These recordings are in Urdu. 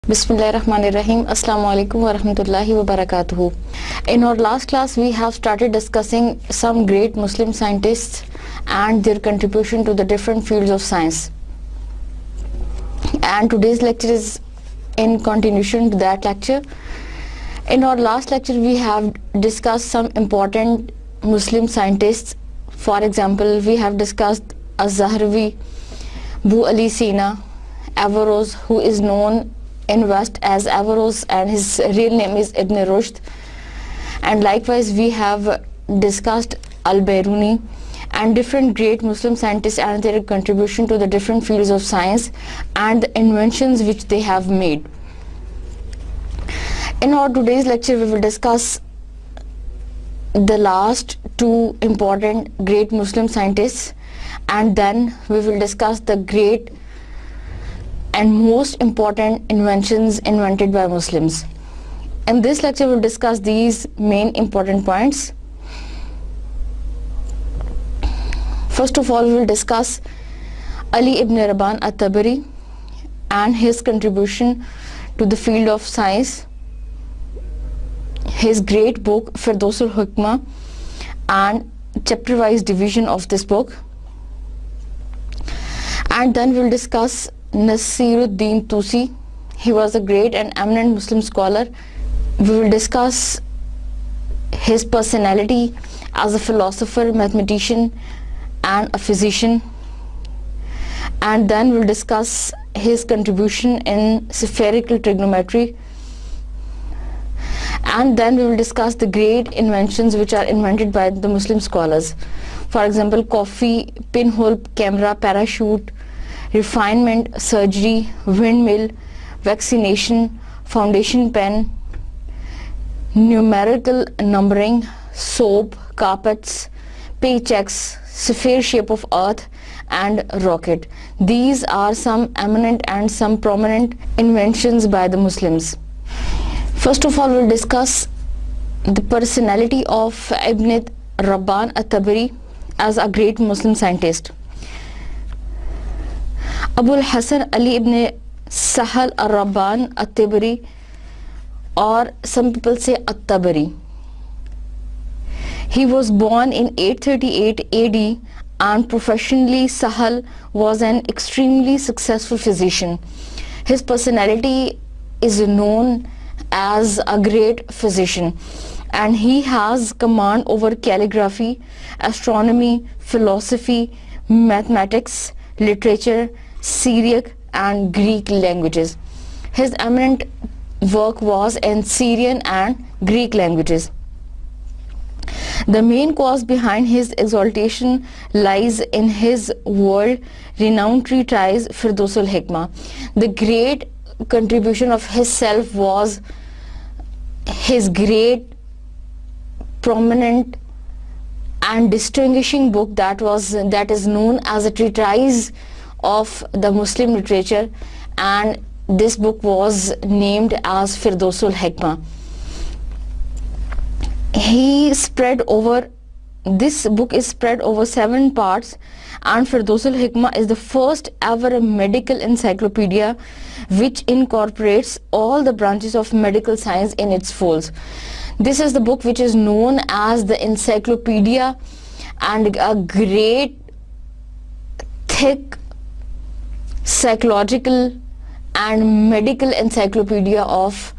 Bismillahirrahmanirrahim. Assalamu alaikum wa rahmatullahi wa barakatuhu. In our last class, we have started discussing some great Muslim scientists and their contribution to the different fields of science. And today's lecture is in continuation to that lecture. In our last lecture, we have discussed some important Muslim scientists. For example, we have discussed Az-Zahrawi, Abu Ali Sina, Averroes, who is known in West as Averroes and his real name is Ibn Rushd. And likewise, we have discussed Al-Biruni and different great Muslim scientists and their contribution to the different fields of science and the inventions which they have made. In our today's lecture, we will discuss the last two important great Muslim scientists, and then we will discuss the great and most important inventions invented by Muslims. In this lecture, we will discuss these main important points. First of all, we will discuss Ali ibn Rabban at-Tabari and his contribution to the field of science, his great book Firdausul Hikmah and chapter-wise division of this book. And then we will discuss Nasiruddin Tusi. He was a great and eminent Muslim scholar. We will discuss his personality as a philosopher, mathematician and a physician. And then we will discuss his contribution in spherical trigonometry. And then we will discuss the great inventions which are invented by the Muslim scholars. For example, coffee, pinhole camera, parachute, refinement, surgery, windmill, vaccination, foundation pen, numerical numbering, soap, carpets, paychecks, sphere shape of earth and rocket. These are some eminent and some prominent inventions by the Muslims. First of all, we will discuss the personality of Ibn Rabban at-Tabari as a great Muslim scientist. Abul Hasan Ali ibn Sahal al-Rabban at-Tabari, or some people say at-Tabari. He was born in 838 AD and professionally Sahal was an extremely successful physician. His personality is known as a great physician and he has command over calligraphy, astronomy, philosophy, mathematics, literature, Syriac and Greek languages. His eminent work was in Syrian and Greek languages. The main cause behind his exaltation lies in his world-renowned treatise Firdausul Hikmah. The great contribution of himself was his great, prominent and distinguishing book that is known as a treatise of the Muslim literature, and this book was named as Firdausul Hikmah. This book is spread over 7 parts, and Firdausul Hikmah is the first ever medical encyclopedia which incorporates all the branches of medical science in its folds. This is the book which is known as the encyclopedia and a great, thick, psychological and medical encyclopedia of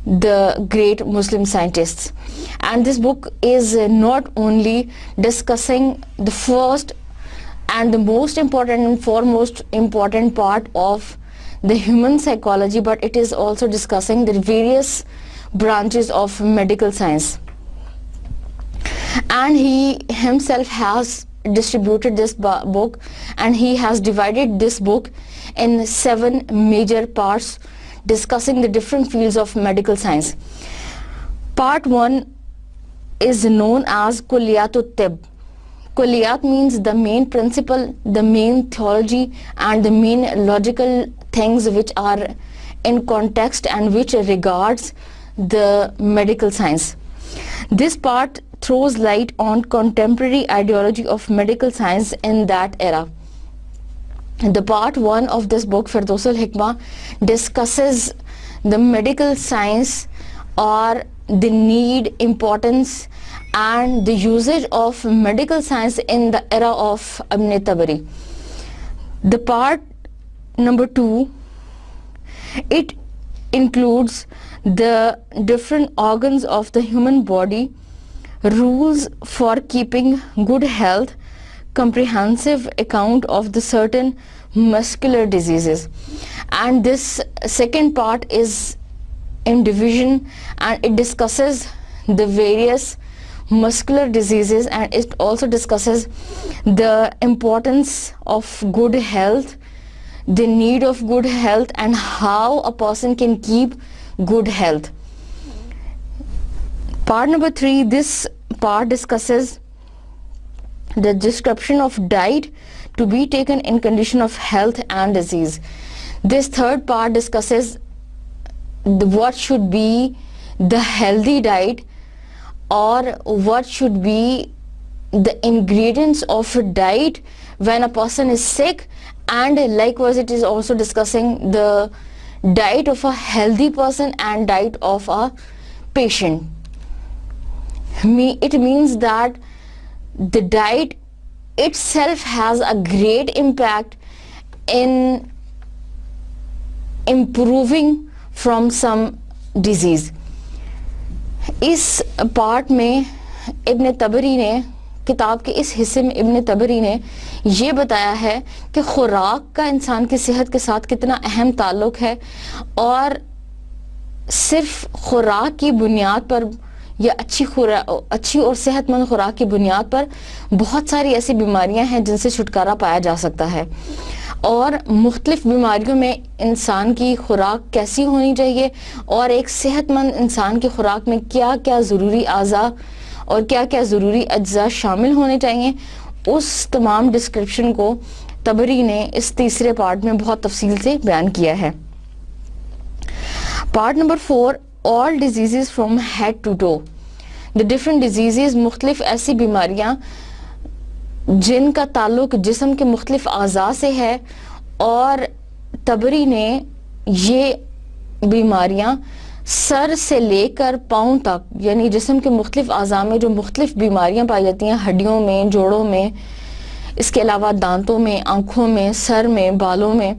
the great Muslim scientists. And this book is not only discussing the first and the most important and foremost important part of the human psychology, but it is also discussing the various branches of medical science. And he himself has distributed this book, and he has divided this book in 7 major parts discussing the different fields of medical science. Part 1 is known as Kulliyatut Tibb. Kulliyat means the main principle, the main theology and the main logical things which are in context and which regards the medical science. This part throws light on contemporary ideology of medical science in that era. The part 1 of this book, Firdausul Hikmah, discusses the medical science or the need, importance and the usage of medical science in the era of Ibn Tabari. The part number 2, it includes the different organs of the human body, rules for keeping good health, comprehensive account of the certain muscular diseases. And this second part is in division, and it discusses the various muscular diseases, and it also discusses the importance of good health, the need of good health, and how a person can keep good health. Part number 3, this part discusses the description of diet to be taken in condition of health and disease. This third part discusses what should be the healthy diet, or what should be the ingredients of a diet when a person is sick, and likewise it is also discussing the diet of a healthy person and diet of a patient. It means that the diet itself has a great impact in improving from some disease. اس پارٹ میں ابن تبری نے, کتاب کے اس حصے میں ابن تبری نے یہ بتایا ہے کہ خوراک کا انسان کی صحت کے ساتھ کتنا اہم تعلق ہے, اور صرف خوراک کی بنیاد پر یا اچھی اور صحت مند خوراک کی بنیاد پر بہت ساری ایسی بیماریاں ہیں جن سے چھٹکارا پایا جا سکتا ہے, اور مختلف بیماریوں میں انسان کی خوراک کیسی ہونی چاہیے, اور ایک صحت مند انسان کی خوراک میں کیا کیا ضروری اعضاء اور کیا کیا ضروری اجزاء شامل ہونے چاہیے, اس تمام ڈسکرپشن کو تبری نے اس تیسرے پارٹ میں بہت تفصیل سے بیان کیا ہے. Part number 4, all diseases from head to toe. The different diseases, مختلف ایسی بیماریاں جن کا تعلق جسم کے مختلف اعضاء سے ہے, اور تبری نے یہ بیماریاں سر سے لے کر پاؤں تک, یعنی جسم کے مختلف اعضاء میں جو مختلف بیماریاں پائی جاتی ہیں, ہڈیوں میں, جوڑوں میں, اس کے علاوہ دانتوں میں, آنکھوں میں, سر میں, بالوں میں,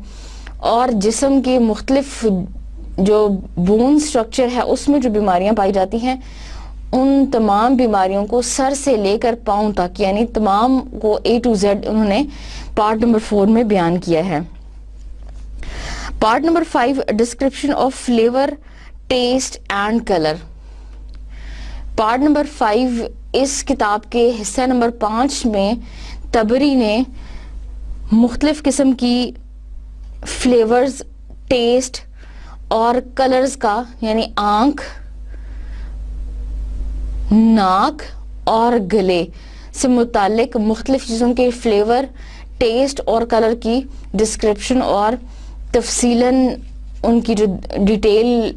اور جسم کے مختلف جو بون سٹرکچر ہے اس میں جو بیماریاں پائی جاتی ہیں, ان تمام بیماریوں کو سر سے لے کر پاؤں تک, یعنی تمام کو A to Z انہوں نے پارٹ نمبر 4 میں بیان کیا ہے. Part number 5, description of flavour, test and colour. Part number 5 اس کتاب کے حصہ نمبر 5 میں تبری نے مختلف قسم کی فلیورز, ٹیسٹ اور کلرز کا, یعنی آنکھ, ناک اور گلے سے متعلق مختلف چیزوں کے فلیور, ٹیسٹ اور کلر کی ڈسکرپشن اور تفصیلاً ان کی جو ڈیٹیل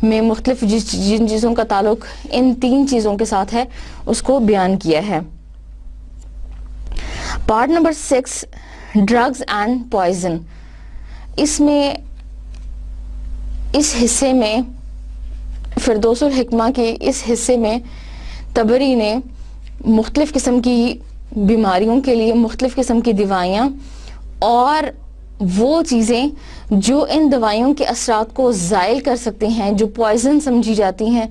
میں مختلف جن چیزوں کا تعلق ان 3 چیزوں کے ساتھ ہے اس کو بیان کیا ہے. Part number 6, drugs and poison. اس حصے میں فردوس الحکمہ کے اس حصے میں تبری نے مختلف قسم کی بیماریوں کے لیے مختلف قسم کی دوائیاں اور وہ چیزیں جو ان دوائیوں کے اثرات کو زائل کر سکتی ہیں, جو پوائزن سمجھی جاتی ہیں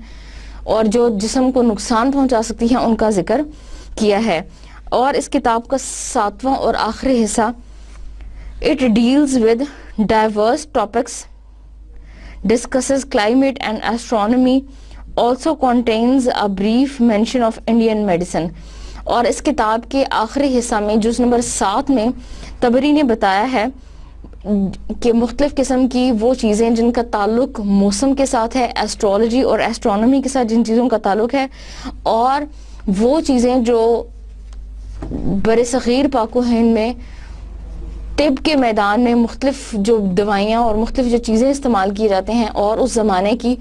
اور جو جسم کو نقصان پہنچا سکتی ہیں, ان کا ذکر کیا ہے. اور اس کتاب کا 7واں اور آخری حصہ, it deals with diverse topics, discusses climate and astronomy, also contains a brief mention of Indian medicine. اور اس کتاب کے آخری حصہ میں جز نمبر 7 میں تبری نے بتایا ہے کہ مختلف قسم کی وہ چیزیں جن کا تعلق موسم کے ساتھ ہے, ایسٹرولوجی اور ایسٹرونومی کے ساتھ جن چیزوں کا تعلق ہے, اور وہ چیزیں جو بر صغیر پاک و ہند میں طب کے میدان میں مختلف جو دوائیاں اور مختلف جو چیزیں استعمال کی جاتے ہیں, اور اس زمانے کی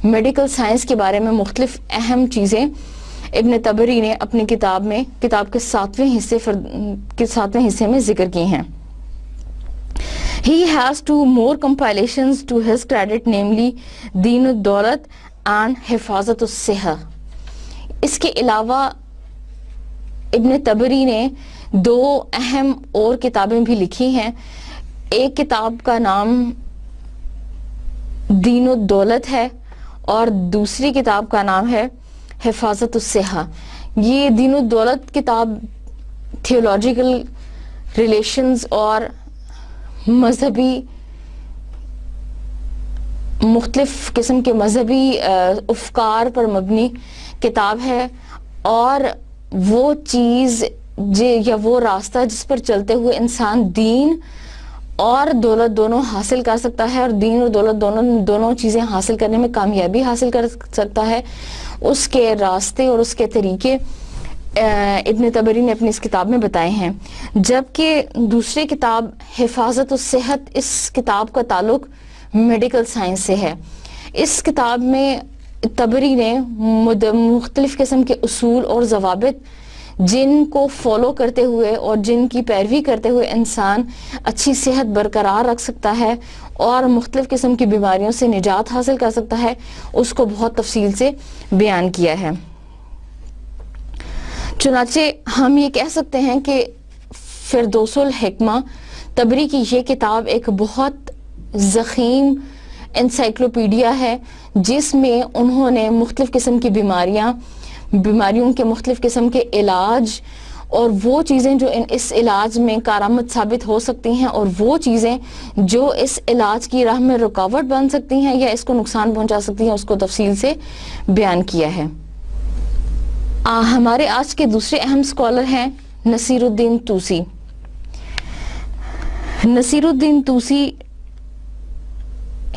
میڈیکل سائنس کے بارے میں مختلف اہم چیزیں ابن تبری نے اپنی کتاب کے 7ویں حصے میں ذکر کی ہیں. He has two more compilations to his credit, namely Deen ad-Daulat and Hifazat as-Sihah. اس کے علاوہ ابن تبری نے دو اہم اور کتابیں بھی لکھی ہیں. ایک کتاب کا نام دین الدولت ہے اور دوسری کتاب کا نام ہے حفاظت الصحہ. یہ دین الدولت کتاب تھیولوجیکل ریلیشنز اور مذہبی مختلف قسم کے مذہبی افکار پر مبنی کتاب ہے, اور وہ چیز یا وہ راستہ جس پر چلتے ہوئے انسان دین اور دولت دونوں حاصل کر سکتا ہے, اور دین اور دولت دونوں چیزیں حاصل کرنے میں کامیابی حاصل کر سکتا ہے, اس کے راستے اور اس کے طریقے ابن تبری نے اپنی اس کتاب میں بتائے ہیں. جبکہ دوسری کتاب حفاظت الصحت, اس کتاب کا تعلق میڈیکل سائنس سے ہے. اس کتاب میں تبری نے مختلف قسم کے اصول اور ضوابط جن کو فالو کرتے ہوئے اور جن کی پیروی کرتے ہوئے انسان اچھی صحت برقرار رکھ سکتا ہے اور مختلف قسم کی بیماریوں سے نجات حاصل کر سکتا ہے, اس کو بہت تفصیل سے بیان کیا ہے. چنانچہ ہم یہ کہہ سکتے ہیں کہ فردوس الحکمہ تبری کی یہ کتاب ایک بہت ضخیم انسائکلوپیڈیا ہے, جس میں انہوں نے مختلف قسم کی بیماریوں کے مختلف قسم کے علاج اور وہ چیزیں جو اس علاج میں کارآمد ثابت ہو سکتی ہیں اور وہ چیزیں جو اس علاج کی راہ میں رکاوٹ بن سکتی ہیں یا اس کو نقصان پہنچا سکتی ہیں, اس کو تفصیل سے بیان کیا ہے. ہمارے آج کے دوسرے اہم اسکالر ہیں نصیر الدین توسی. نصیر الدین Tausi,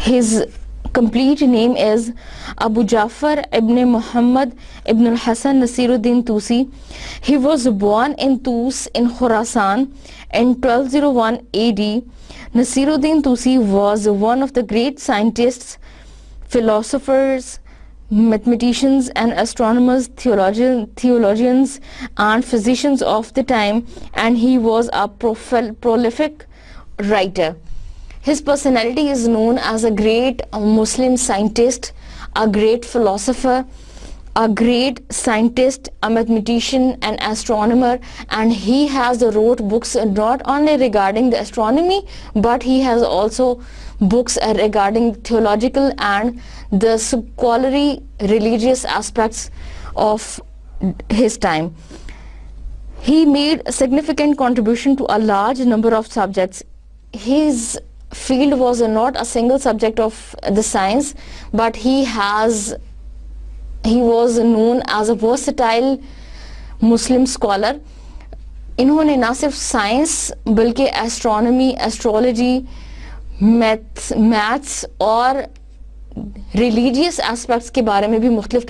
his complete name is Abu Jafar ibn Muhammad ibn al-Hasan Nasiruddin Tusi. He was born in Tus in Khurasan in 1201 AD. Nasiruddin Tusi was one of the great scientists, philosophers, mathematicians and astronomers, theologians and physicians of the time, and he was a prolific writer. His personality is known as a great Muslim scientist, a great philosopher, a great scientist, a mathematician and astronomer, and he has wrote books not only regarding the astronomy, but he has also books regarding theological and the scholarly religious aspects of his time. He made a significant contribution to a large number of subjects. His field was not a single subject of the science, but he was known as a versatile Muslim scholar. انہوں نے نہ صرف سائنس بلکہ ایسٹرونومی, ایسٹرولوجی, میتھس اور ریلیجیس ایسپیکٹس کے بارے میں بھی مختلف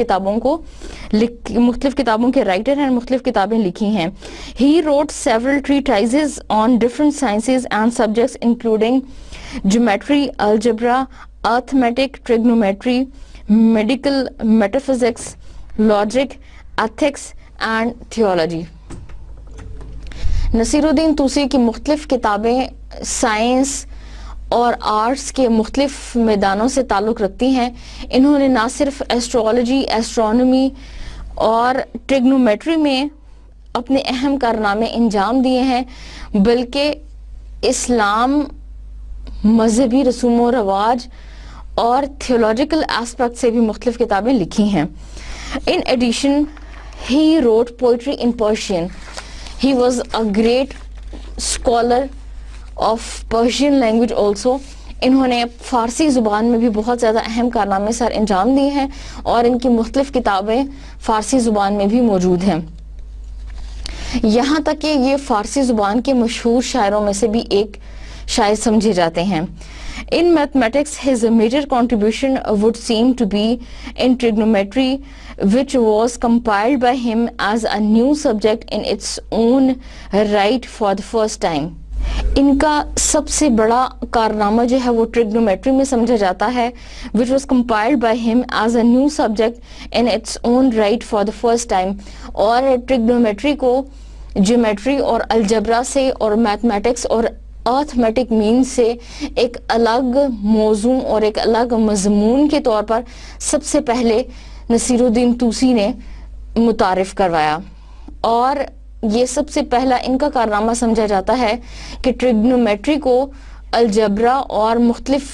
کتابوں کے رائٹر ہیں, مختلف کتابیں لکھی ہیں. He wrote several treatises on different sciences and subjects including geometry, algebra, arithmetic, trigonometry, medical metaphysics, logic, ethics and theology. Naseer الدین توسی کی مختلف کتابیں سائنس اور آرٹس کے مختلف میدانوں سے تعلق رکھتی ہیں. انہوں نے نہ صرف ایسٹرولوجی, ایسٹرونومی اور ٹریگنومیٹری میں اپنے اہم کارنامے انجام دیے ہیں, بلکہ اسلام, مذہبی رسوم و رواج اور تھیولوجیکل ایسپیکٹ سے بھی مختلف کتابیں لکھی ہیں. In addition, he wrote poetry in Persian. He was a great scholar of Persian language also. انہوں نے فارسی زبان میں بھی بہت زیادہ اہم کارنامے سر انجام دیے ہیں اور ان کی مختلف کتابیں فارسی زبان میں بھی موجود ہیں. یہاں تک کہ یہ فارسی زبان کے مشہور شاعروں میں سے بھی ایک شاعر سمجھے جاتے ہیں. In mathematics, his major contribution would seem to be in trigonometry, which was compiled by him as a new subject in its own right for the first time. ان کا سب سے بڑا کارنامہ جو ہے وہ ٹریگنومیٹری میں سمجھا جاتا ہے, which was compiled by him as a new subject in its own right for the first time. اور ٹریگنومیٹری کو جیومیٹری اور الجبرا سے اور میتھمیٹکس اور ارتھمیٹک مین سے ایک الگ موضوع اور ایک الگ مضمون کے طور پر سب سے پہلے نصیر الدین طوسی نے متعارف کروایا. اور یہ سب سے پہلا ان کا کارنامہ سمجھا جاتا ہے کہ ٹریگنومیٹری کو الجبرا اور مختلف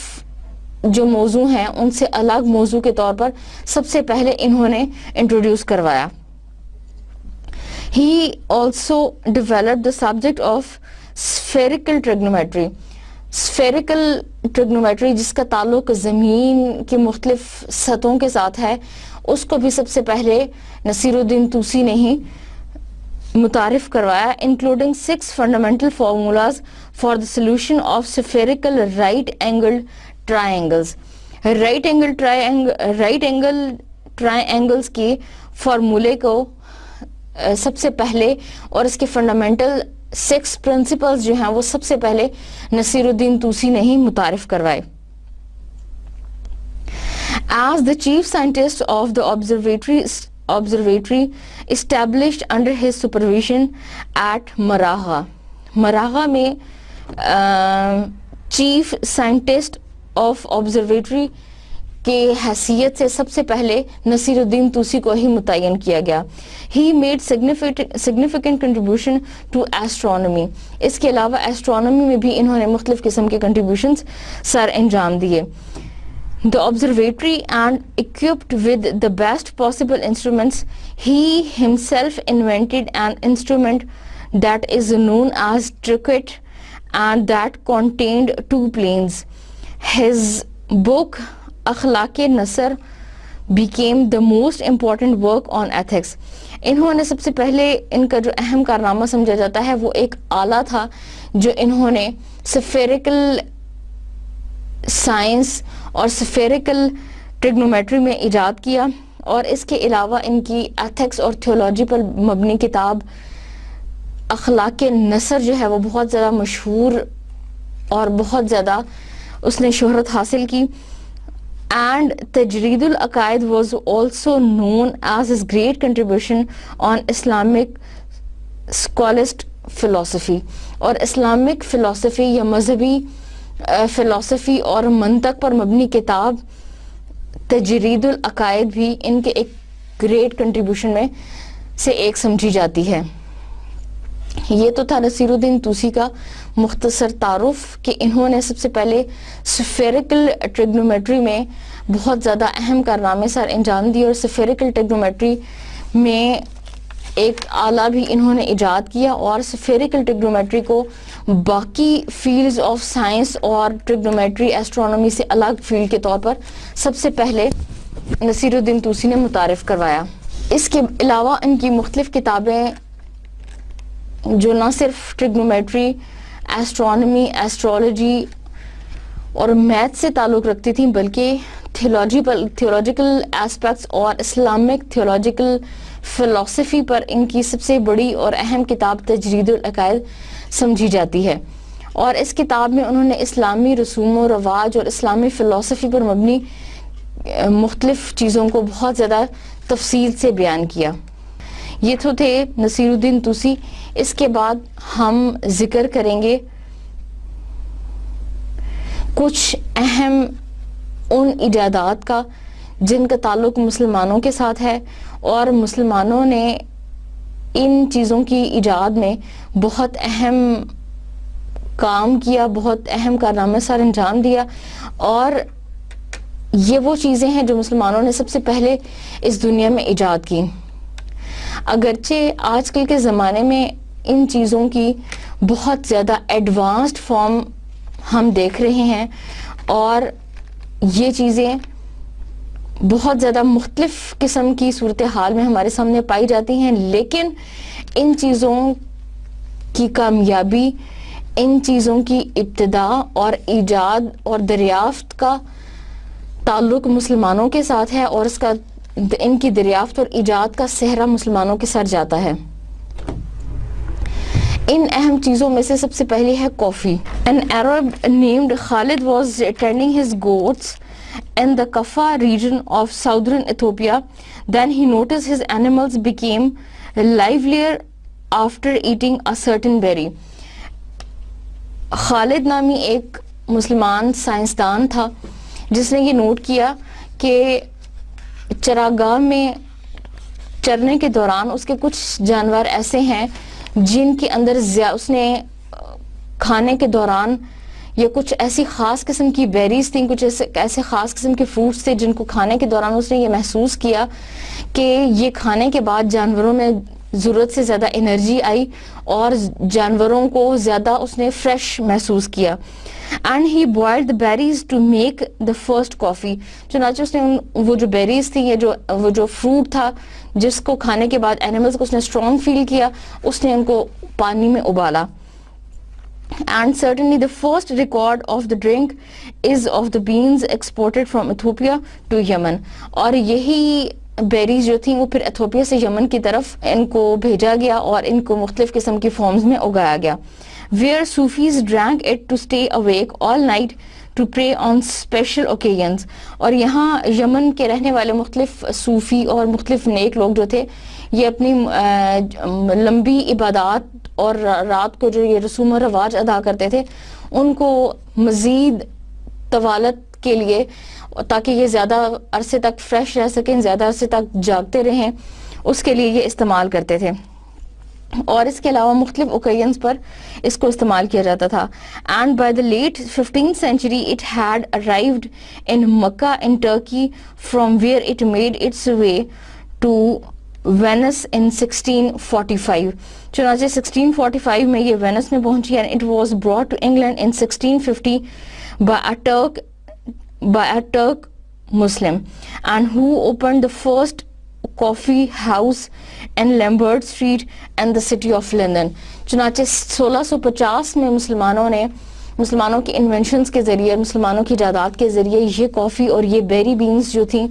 جو موضوع ہیں ان سے الگ موضوع کے طور پر سب سے پہلے انہوں نے انٹروڈیوس کروایا. He also developed the subject of spherical trigonometry. Spherical trigonometry جس کا تعلق زمین کے مختلف سطحوں کے ساتھ ہے, اس کو بھی سب سے پہلے نصیر الدین طوسی نے ہی متعارف کروایا, including 6 fundamental formulas for the solution of spherical right-angled triangles. right angle triangles کے فارمولے کو سب سے پہلے اور اس کے فنڈامنٹل 6 پرنسپلز جو ہیں وہ سب سے پہلے نصیر الدین طوسی نے ہی متعارف کروائے. As the chief scientist of the observatory established under his supervision at Maragha میں چیف سائنٹسٹ آف آبزرویٹری کے حیثیت سے سب سے پہلے نصیر الدین طوسی کو ہی متعین کیا گیا. He made significant contribution to astronomy. اس کے علاوہ ایسٹرونومی میں بھی انہوں نے مختلف قسم کے کنٹریبیوشنز سر انجام دیے. The observatory and equipped with the best possible instruments, he himself invented an instrument that is known as Triquet and that contained 2 planes. His book Akhlaq-e Nasr became the most important work on ethics. انہوں نے سب سے پہلے ان کا جو اہم کارنامہ سمجھا جاتا ہے وہ ایک آلہ تھا جو انہوں نے سفیریکل سائنس اور سفیریکل ٹریگنومیٹری میں ایجاد کیا, اور اس کے علاوہ ان کی ایتھکس اور تھیولوجی پر مبنی کتاب اخلاق نثر جو ہے وہ بہت زیادہ مشہور اور بہت زیادہ اس نے شہرت حاصل کی. And Tajreed al-Aqaid was also known as his great contribution on Islamic scholastic philosophy. اور اسلامک فلسفی یا مذہبی فلسفی اور منطق پر مبنی کتاب تجرید العقائد بھی ان کے ایک گریٹ کنٹریبیوشن میں سے ایک سمجھی جاتی ہے. یہ تو تھا نصیر الدین طوسی کا مختصر تعارف کہ انہوں نے سب سے پہلے سفیریکل ٹریگنومیٹری میں بہت زیادہ اہم کارنامے سر انجام دیے, اور سفیریکل ٹریگنومیٹری میں ایک آلہ بھی انہوں نے ایجاد کیا, اور سفیریکل ٹریگنومیٹری کو باقی فیلڈز آف سائنس اور ٹریگنومیٹری ایسٹرونومی سے الگ فیلڈ کے طور پر سب سے پہلے نصیر الدین طوسی نے متعارف کروایا. اس کے علاوہ ان کی مختلف کتابیں جو نہ صرف ٹریگنومیٹری, ایسٹرونومی, ایسٹرولوجی اور میتھ سے تعلق رکھتی تھیں بلکہ تھیولوجیکل ایسپیکٹس اور اسلامک تھیولوجیکل فلسفی پر ان کی سب سے بڑی اور اہم کتاب تجرید العقائد سمجھی جاتی ہے. اور اس کتاب میں انہوں نے اسلامی رسوم و رواج اور اسلامی فلسفی پر مبنی مختلف چیزوں کو بہت زیادہ تفصیل سے بیان کیا. یہ تو تھے نصیر الدین طوسی. اس کے بعد ہم ذکر کریں گے کچھ اہم ان ایجادات کا جن کا تعلق مسلمانوں کے ساتھ ہے, اور مسلمانوں نے ان چیزوں کی ایجاد میں بہت اہم کام کیا, بہت اہم کارنامے سر انجام دیا. اور یہ وہ چیزیں ہیں جو مسلمانوں نے سب سے پہلے اس دنیا میں ایجاد کی. اگرچہ آج کل کے زمانے میں ان چیزوں کی بہت زیادہ ایڈوانسڈ فارم ہم دیکھ رہے ہیں, اور یہ چیزیں بہت زیادہ مختلف قسم کی صورتحال میں ہمارے سامنے پائی جاتی ہیں, لیکن ان چیزوں کی کامیابی, ان چیزوں کی ابتدا اور ایجاد اور دریافت کا تعلق مسلمانوں کے ساتھ ہے, اور اس کا ان کی دریافت اور ایجاد کا صحرا مسلمانوں کے سر جاتا ہے. ان اہم چیزوں میں سے سب سے پہلی ہے کافی. An Arab named Khalid was tending his goats in the Kaffa region of southern Ethiopia. Then he noticed his animals became livelier after eating a certain berry. خالد نامی ایک مسلمان سائنسدان تھا جس نے یہ نوٹ کیا کہ چراگاہ میں چرنے کے دوران اس کے کچھ جانور ایسے ہیں جن کے اندر اس نے کھانے کے دوران یہ کچھ ایسی خاص قسم کی بیریز تھیں, کچھ ایسے خاص قسم کے فروٹس تھے جن کو کھانے کے دوران اس نے یہ محسوس کیا کہ یہ کھانے کے بعد جانوروں میں ضرورت سے زیادہ انرجی آئی اور جانوروں کو زیادہ اس نے فریش محسوس کیا. And he boiled the berries to make the first coffee. چنانچہ اس نے وہ جو بیریز تھی, وہ جو فروٹ تھا جس کو کھانے کے بعد اینیملز کو اس نے اسٹرانگ فیل کیا, اس نے ان کو پانی میں ابالا. And certainly the first record of the drink is of the beans exported from Ethiopia to Yemen. اور یہی بیریز جو تھیں وہ پھر ایتھوپیا سے یمن کی طرف ان کو بھیجا گیا اور ان کو مختلف قسم کی فارمز میں اگایا گیا. Where Sufis drank it to stay awake all night to pray on special occasions. اور یہاں یمن کے رہنے والے مختلف صوفی اور مختلف نیک لوگ جو تھے یہ اپنی لمبی عبادات اور رات کو جو یہ رسوم و رواج ادا کرتے تھے ان کو مزید طوالت کے لیے, تاکہ یہ زیادہ عرصے تک فریش رہ سکیں, زیادہ عرصے تک جاگتے رہیں, اس کے لیے یہ استعمال کرتے تھے. اور اس کے علاوہ مختلف اوکیزنز پر اس کو استعمال کیا جاتا تھا. And by the late 15th century it had arrived in Mecca in Turkey from where it made its way to Venice in 1645. چنانچہ 1645 میں یہ وینس میں پہنچی and it was brought to England in 1650 by a Turk Muslim and who opened the first coffee house in Lambert Street and the city of London. چنانچہ 1650 میں مسلمانوں کی انوینشنز کے ذریعے, مسلمانوں کی ایجادات کے ذریعے یہ کافی اور یہ بیری بینز جو تھیں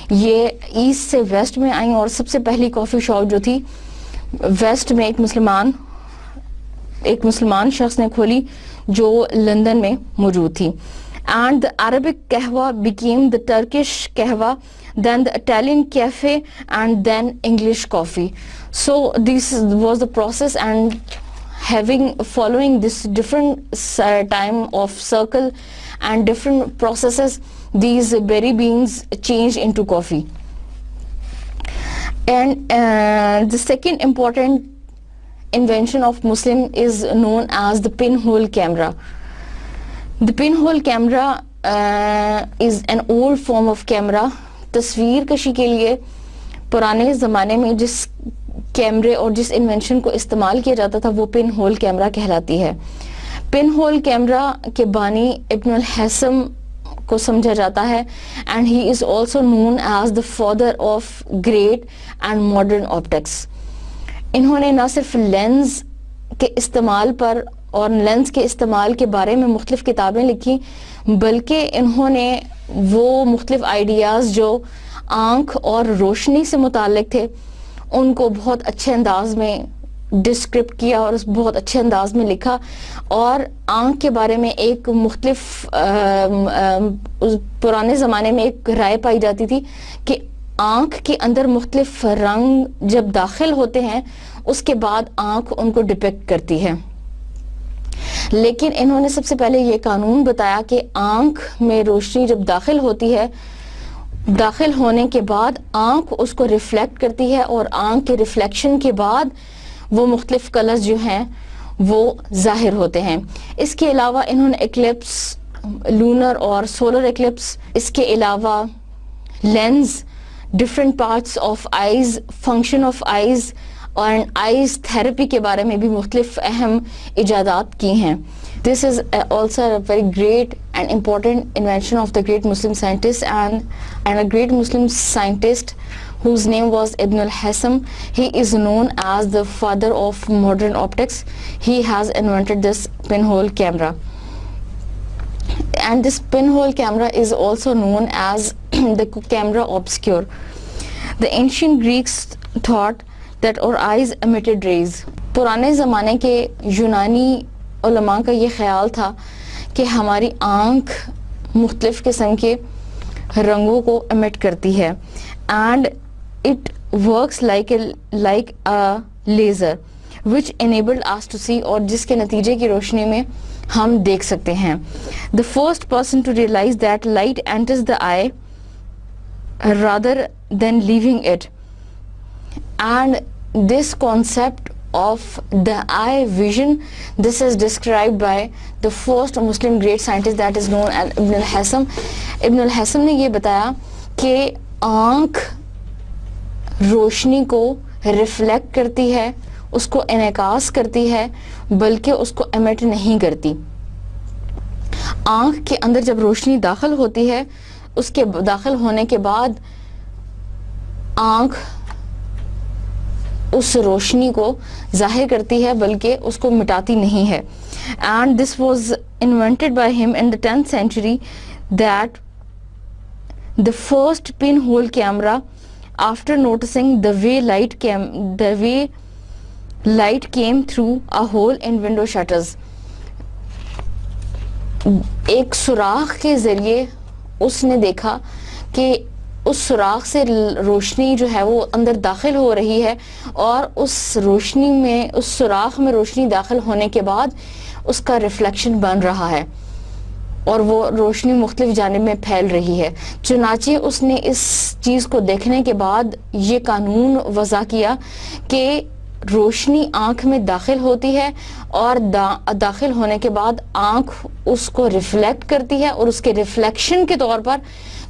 یہ ایسٹ سے ویسٹ میں آئیں, اور سب سے پہلی کافی شاپ جو تھی ویسٹ میں ایک مسلمان شخص نے کھولی جو لندن میں موجود تھی. And the Arabic kahwa became the Turkish kahwa, then the Italian cafe, and then English coffee. So this was the process, and following this different time of circle and different processes, these berry beans changed into coffee. And the second important invention of Muslim is known as the pinhole camera. The pinhole camera is an old form of camera. تصویر کشی کے لیے پرانے زمانے میں جس کیمرے اور جس انوینشن کو استعمال کیا جاتا تھا وہ پن ہول کیمرا کہلاتی ہے. پن ہول کیمرا کے بانی ابن الحسم کو سمجھا جاتا ہے, and he is also known as the father of great and modern optics. انہوں نے نہ صرف لینز کے استعمال پر اور لینز کے استعمال کے بارے میں مختلف کتابیں لکھی, بلکہ انہوں نے وہ مختلف آئیڈیاز جو آنکھ اور روشنی سے متعلق تھے ان کو بہت اچھے انداز میں ڈسکرپٹ کیا اور بہت اچھے انداز میں لکھا. اور آنکھ کے بارے میں ایک مختلف پرانے زمانے میں ایک رائے پائی جاتی تھی کہ آنکھ کے اندر مختلف رنگ جب داخل ہوتے ہیں اس کے بعد آنکھ ان کو ڈپیکٹ کرتی ہے. لیکن انہوں نے سب سے پہلے یہ قانون بتایا کہ آنکھ میں روشنی جب داخل ہوتی ہے, داخل ہونے کے بعد آنکھ اس کو ریفلیکٹ کرتی ہے, اور آنکھ کے ریفلیکشن کے بعد وہ مختلف کلرز جو ہیں وہ ظاہر ہوتے ہیں. اس کے علاوہ انہوں نے ایکلپس, لونر اور سولر ایکلپس, اس کے علاوہ lens, different parts of eyes, function of eyes اور آئیز تھراپی کے بارے میں بھی مختلف اہم ایجادات کی ہیں. This is also a very great and important invention of the great Muslim scientist and a great Muslim scientist whose name was Ibn al-Haytham. He is known as the father of modern optics. He has invented this pinhole camera. And this pinhole camera is also known as the camera obscura. The ancient Greeks thought that our eyes emitted rays. پرانے زمانے کے یونانی علماء کا یہ خیال تھا کہ ہماری آنکھ مختلف قسم کے رنگوں کو emit کرتی ہے, and it works like a laser. which enabled us to see, اور جس کے نتیجے کی روشنی میں ہم دیکھ سکتے ہیں. The first person to realize that light enters the eye rather than leaving it, and this concept of the eye vision, this is described by the first Muslim great scientist, that is known as Ibn al-Haytham. Ibn al-Haytham نے یہ بتایا کہ آنکھ روشنی کو ریفلیکٹ کرتی ہے, اس کو انعکاس کرتی ہے, بلکہ اس کو ایمٹ نہیں کرتی. آنکھ کے اندر جب روشنی داخل ہوتی ہے, اس کے داخل ہونے کے بعد آنکھ اس روشنی کو ظاہر کرتی ہے, بلکہ اس کو مٹاتی نہیں ہے. And this was invented by him in the 10th century, that the first pinhole camera, after noticing the way light came through a hole in window shutters. ایک سوراخ کے ذریعے اس نے دیکھا کہ اس سوراخ سے روشنی جو ہے وہ اندر داخل ہو رہی ہے, اور اس سوراخ میں روشنی داخل ہونے کے بعد اس کا ریفلیکشن بن رہا ہے, اور وہ روشنی مختلف جانب میں پھیل رہی ہے. چنانچہ اس نے اس چیز کو دیکھنے کے بعد یہ قانون وضع کیا کہ روشنی آنکھ میں داخل ہوتی ہے, اور داخل ہونے کے بعد آنکھ اس کو ریفلیکٹ کرتی ہے, اور اس کے ریفلیکشن کے طور پر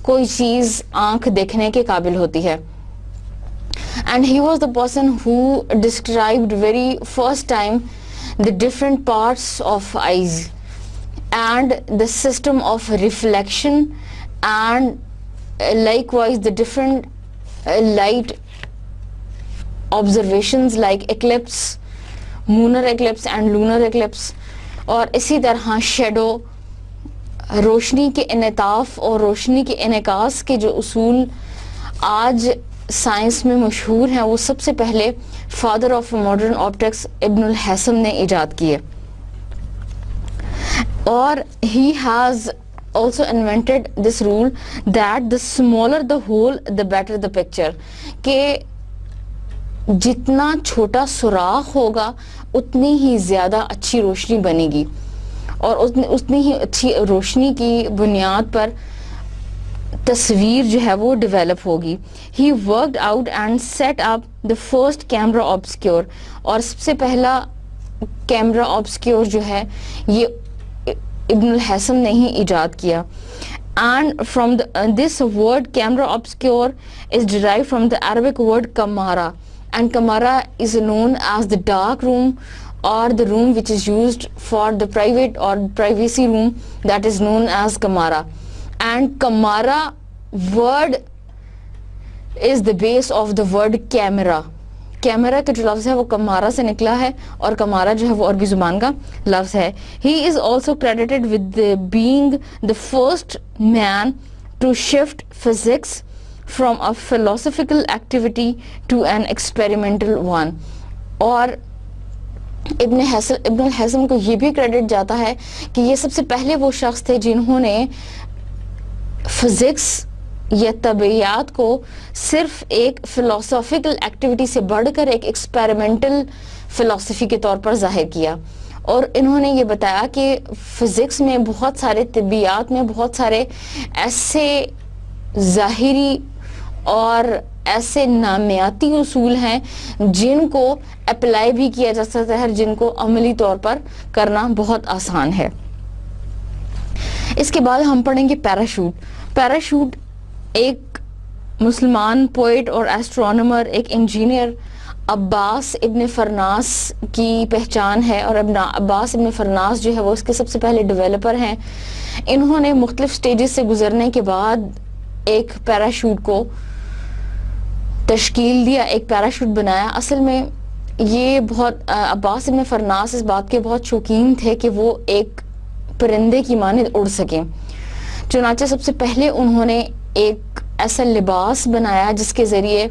کوئی چیز آنکھ دیکھنے کے قابل ہوتی ہے. And he was the person who described very first time the different parts of eyes and the system of reflection, and likewise the different light observations like eclipse, lunar eclipse and lunar eclipse, اور اسی طرح شیڈو, روشنی کے انعطاف اور روشنی کے انعکاس کے جو اصول آج سائنس میں مشہور ہیں, وہ سب سے پہلے فادر آف ماڈرن آپٹکس ابن الہیثم نے ایجاد کیے. اور he has also invented this rule that the smaller the hole the better the picture, کہ جتنا چھوٹا سوراخ ہوگا اتنی ہی زیادہ اچھی روشنی بنے گی, اور اتنی ہی اچھی روشنی کی بنیاد پر تصویر جو ہے وہ ڈیولپ ہوگی. He worked out and set up the first camera obscure, اور سب سے پہلا کیمرا obscure جو ہے یہ ابن الہیثم نے ہی ایجاد کیا. And from this word camera obscure is derived from the Arabic word kamara, and kamara is known as the dark room, or the room which is used for the private or privacy room, that is known as kamara. And kamara word is the base of the word camera. Camera کا جو لفظ ہے وہ کمارا سے نکلا ہے, اور کمارا جو ہے وہ عربی زبان کا لفظ ہے. He is also credited with being the first man to shift physics from a philosophical activity to an experimental one. اور ابن الہیثم کو یہ بھی کریڈٹ جاتا ہے کہ یہ سب سے پہلے وہ شخص تھے جنہوں نے فزکس یا طبیعیات کو صرف ایک فلسافیکل ایکٹیویٹی سے بڑھ کر ایک ایکسپیریمنٹل فلسفی کے طور پر ظاہر کیا. اور انہوں نے یہ بتایا کہ فزکس میں بہت سارے, طبیعیات میں بہت سارے ایسے ظاہری اور ایسے نامیاتی اصول ہیں جن کو اپلائی بھی کیا جا سکتا ہے, جن کو عملی طور پر کرنا بہت آسان ہے. اس کے بعد ہم پڑھیں گے پیراشوٹ. پیراشوٹ ایک مسلمان پوئٹ اور ایسٹرونومر, ایک انجینئر عباس ابن فرناس کی پہچان ہے, اور عباس ابن فرناس جو ہے وہ اس کے سب سے پہلے ڈیولپر ہیں. انہوں نے مختلف سٹیجز سے گزرنے کے بعد ایک پیراشوٹ کو تشکیل دیا, ایک پیراشوٹ بنایا. اصل میں یہ عباس ابن فرناس اس بات کے بہت شوقین تھے کہ وہ ایک پرندے کی مانند اڑ سکیں. چنانچہ سب سے پہلے انہوں نے ایک ایسا لباس بنایا جس کے ذریعے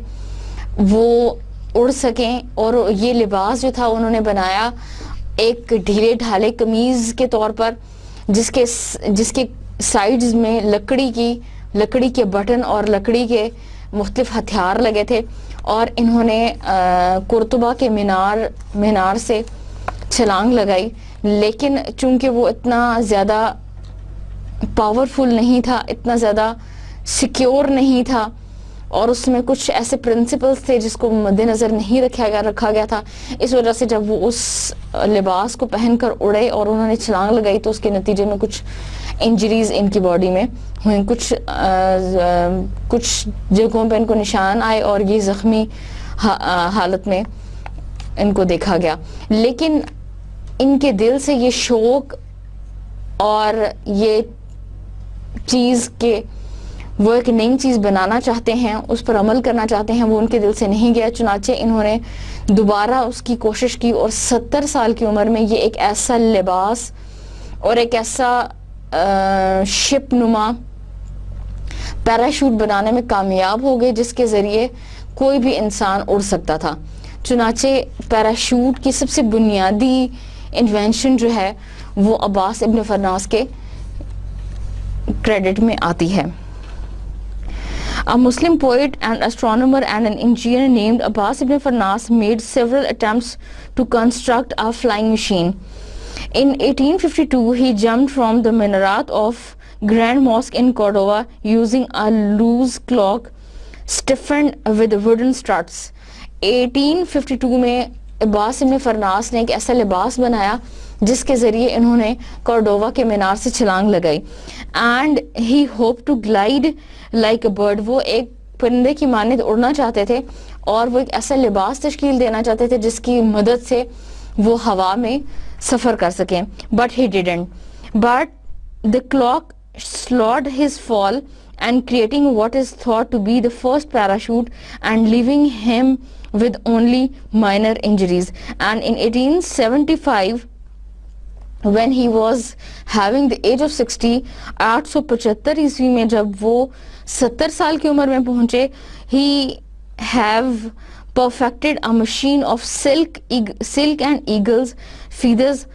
وہ اڑ سکیں, اور یہ لباس جو تھا انہوں نے بنایا ایک ڈھیلے ڈھالے قمیض کے طور پر, جس کے سائیڈز میں لکڑی کے بٹن اور لکڑی کے مختلف ہتھیار لگے تھے, اور انہوں نے قرطبہ کے مینار سے چھلانگ لگائی، لیکن چونکہ وہ اتنا زیادہ پاورفل نہیں تھا، اتنا زیادہ سیکیور نہیں تھا، اور اس میں کچھ ایسے پرنسپلز تھے جس کو مد نظر نہیں رکھا گیا تھا، اس وجہ سے جب وہ اس لباس کو پہن کر اڑے اور انہوں نے چھلانگ لگائی تو اس کے نتیجے میں کچھ انجریز ان کی باڈی میں ہوئیں، کچھ جگہوں پہ ان کو نشان آئے اور یہ زخمی حالت میں ان کو دیکھا گیا، لیکن ان کے دل سے یہ شوق اور یہ چیز کہ وہ ایک نئی چیز بنانا چاہتے ہیں، اس پر عمل کرنا چاہتے ہیں، وہ ان کے دل سے نہیں گیا، چنانچہ انہوں نے دوبارہ اس کی کوشش کی اور 70 سال کی عمر میں یہ ایک ایسا لباس اور ایک ایسا شپ نما پیراشوٹ بنانے میں کامیاب ہو گئے جس کے ذریعے کوئی بھی انسان اڑ سکتا تھا۔ چنانچہ پیراشوٹ کی سب سے بنیادی انوینشن جو ہے وہ عباس ابن فرناس کے کریڈٹ میں آتی ہے۔ A Muslim poet and astronomer and an engineer named Abbas ibn Farnas made several attempts to construct a flying machine. In 1852, he jumped from the minaret of Grand Mosque in Cordova using a loose clock stiffened with wooden struts. 1852 میں عباس ابن فرناس نے ایک ایسا لباس بنایا جس کے ذریعے انہوں نے کورڈووا کے مینار سے چھلانگ لگائی، and he hope to glide like a bird, وہ ایک پرندے کی مانند اڑنا چاہتے تھے اور وہ ایک ایسا لباس تشکیل دینا چاہتے تھے جس کی مدد سے وہ ہوا میں سفر کر سکیں، but he didn't, but the clock slowed his fall and creating what is thought to be the first parachute and leaving him with only minor injuries. And in 1875 when he was having the age of 60، 875 عیسوی میں جب وہ 70 سال کی عمر میں پہنچے، he have perfected a machine of silk and eagle's feathers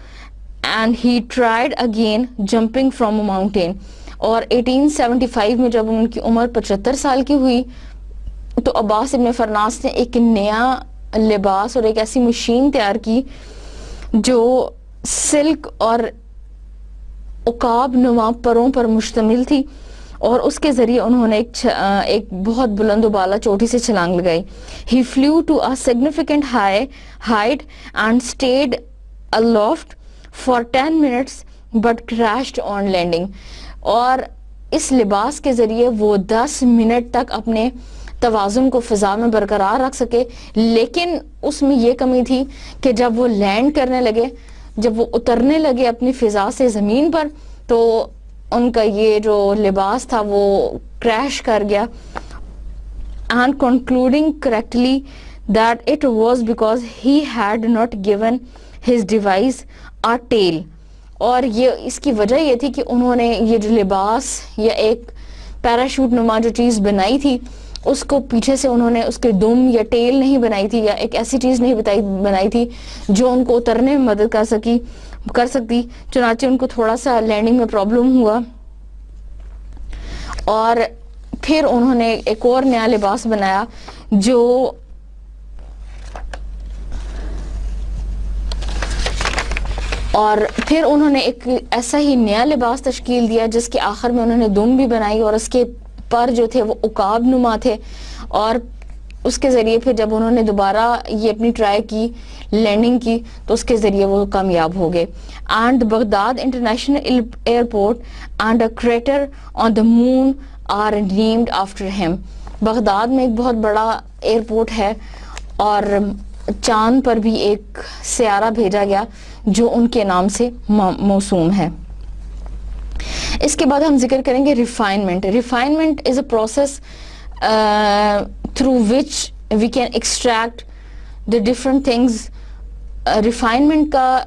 and he tried again jumping from a mountain. اور 1875 میں جب ان کی عمر 75 سال کی ہوئی تو عباس ابن فرناس نے ایک نیا لباس اور ایک ایسی مشین تیار کی جو سلک اور عقاب نما پروں پر مشتمل تھی، اور اس کے ذریعے انہوں نے ایک بہت بلند و بالا چوٹی سے چھلانگ لگائی۔ He flew to a significant height and stayed aloft for 10 minutes but crashed on landing. اور اس لباس کے ذریعے وہ 10 منٹ تک اپنے توازن کو فضا میں برقرار رکھ سکے، لیکن اس میں یہ کمی تھی کہ جب وہ لینڈ کرنے لگے، جب وہ اترنے لگے اپنی فضا سے زمین پر، تو ان کا یہ جو لباس تھا وہ کریش کر گیا، and concluding correctly that it was because he had not given his device a tail. اور یہ اس کی وجہ یہ تھی کہ انہوں نے یہ جو لباس یا ایک پیراشوٹ نما جو چیز بنائی تھی اس کو پیچھے سے انہوں نے اس کے دم یا ٹیل نہیں بنائی تھی، یا ایک ایسی چیز نہیں بنائی تھی جو ان کو اترنے میں مدد کر سکتی، چنانچہ ان کو تھوڑا سا لینڈنگ میں پرابلم ہوا، اور پھر انہوں نے ایک اور نیا لباس بنایا اور پھر انہوں نے ایک ایسا ہی نیا لباس تشکیل دیا جس کے آخر میں انہوں نے دم بھی بنائی، اور اس کے پر جو تھے وہ عقاب نما تھے، اور اس کے ذریعے پھر جب انہوں نے دوبارہ یہ اپنی ٹرائی کی، لینڈنگ کی، تو اس کے ذریعے وہ کامیاب ہو گئے۔ And Baghdad international airport and a crater on the moon are named after him. Baghdad میں ایک بہت بڑا ایئرپورٹ ہے اور چاند پر بھی ایک سیارہ بھیجا گیا جو ان کے نام سے موسوم ہے۔ اس کے بعد ہم ذکر کریں گے refinement. Refinement is a process through which we can extract the different things. Refinement کا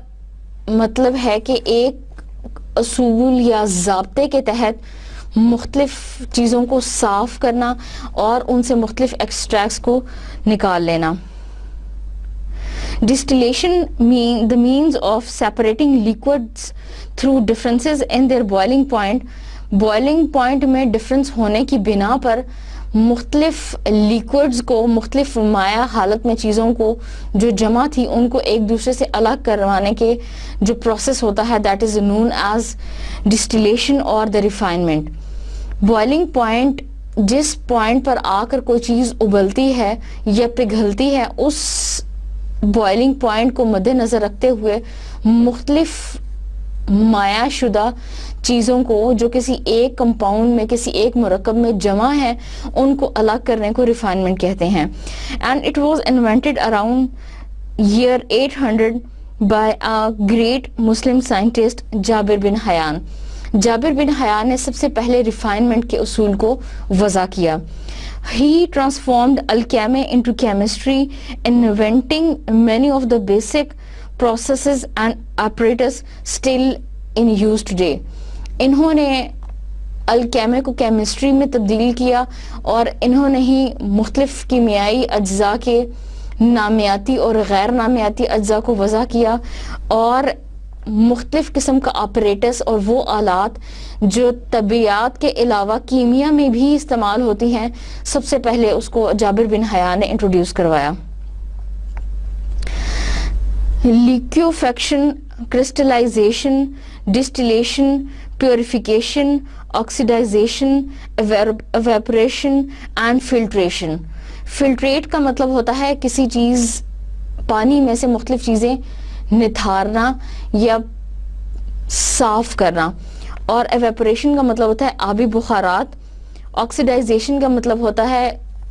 مطلب ہے کہ ایک اصول یا ضابطے کے تحت مختلف چیزوں کو صاف کرنا اور ان سے مختلف ایکسٹریکٹس کو نکال لینا۔ Distillation the means of separating liquids through differences in their boiling point۔ boiling point میں ڈفرنس ہونے کی بنا پر مختلف لیکوڈز کو, مختلف مائع حالت میں چیزوں کو جو جمع تھی ان کو ایک دوسرے سے الگ کروانے کے جو پروسیس ہوتا ہے, that is known as distillation اور دا ریفائنمنٹ. بوائلنگ پوائنٹ, جس پوائنٹ پر آ کر کوئی چیز ابلتی ہے یا پگھلتی ہے, اس بوائلنگ پوائنٹ کو مد نظر رکھتے ہوئے مختلف مائع شدہ چیزوں کو جو کسی ایک کمپاؤنڈ میں, کسی ایک مرکب میں جمع ہیں, ان کو الگ کرنے کو ریفائنمنٹ کہتے ہیں. And it was invented around year 800 by a great Muslim scientist Jabir bin Hayyan. Jabir bin Hayyan نے سب سے پہلے ریفائنمنٹ کے اصول کو وضع کیا. He transformed alchemy into chemistry, inventing many of the basic processes and apparatus still in use today. انہوں نے الکیمی کو کیمسٹری میں تبدیل کیا اور انہوں نے ہی مختلف کیمیائی اجزاء کے نامیاتی اور غیر نامیاتی اجزاء کو وضع کیا, اور مختلف قسم کا آپریٹس اور وہ آلات جو طبیعیات کے علاوہ کیمیا میں بھی استعمال ہوتی ہیں, سب سے پہلے اس کو جابر بن حیان نے انٹروڈیوس کروایا. Liquefaction, crystallization, distillation, purification, oxidation, evaporation and filtration. Filtrate کا مطلب ہوتا ہے کسی چیز, پانی میں سے مختلف چیزیں نتھارنا یا صاف کرنا, اور ایویپوریشن کا مطلب ہوتا ہے آبی بخارات. آکسیڈائزیشن کا مطلب ہوتا ہے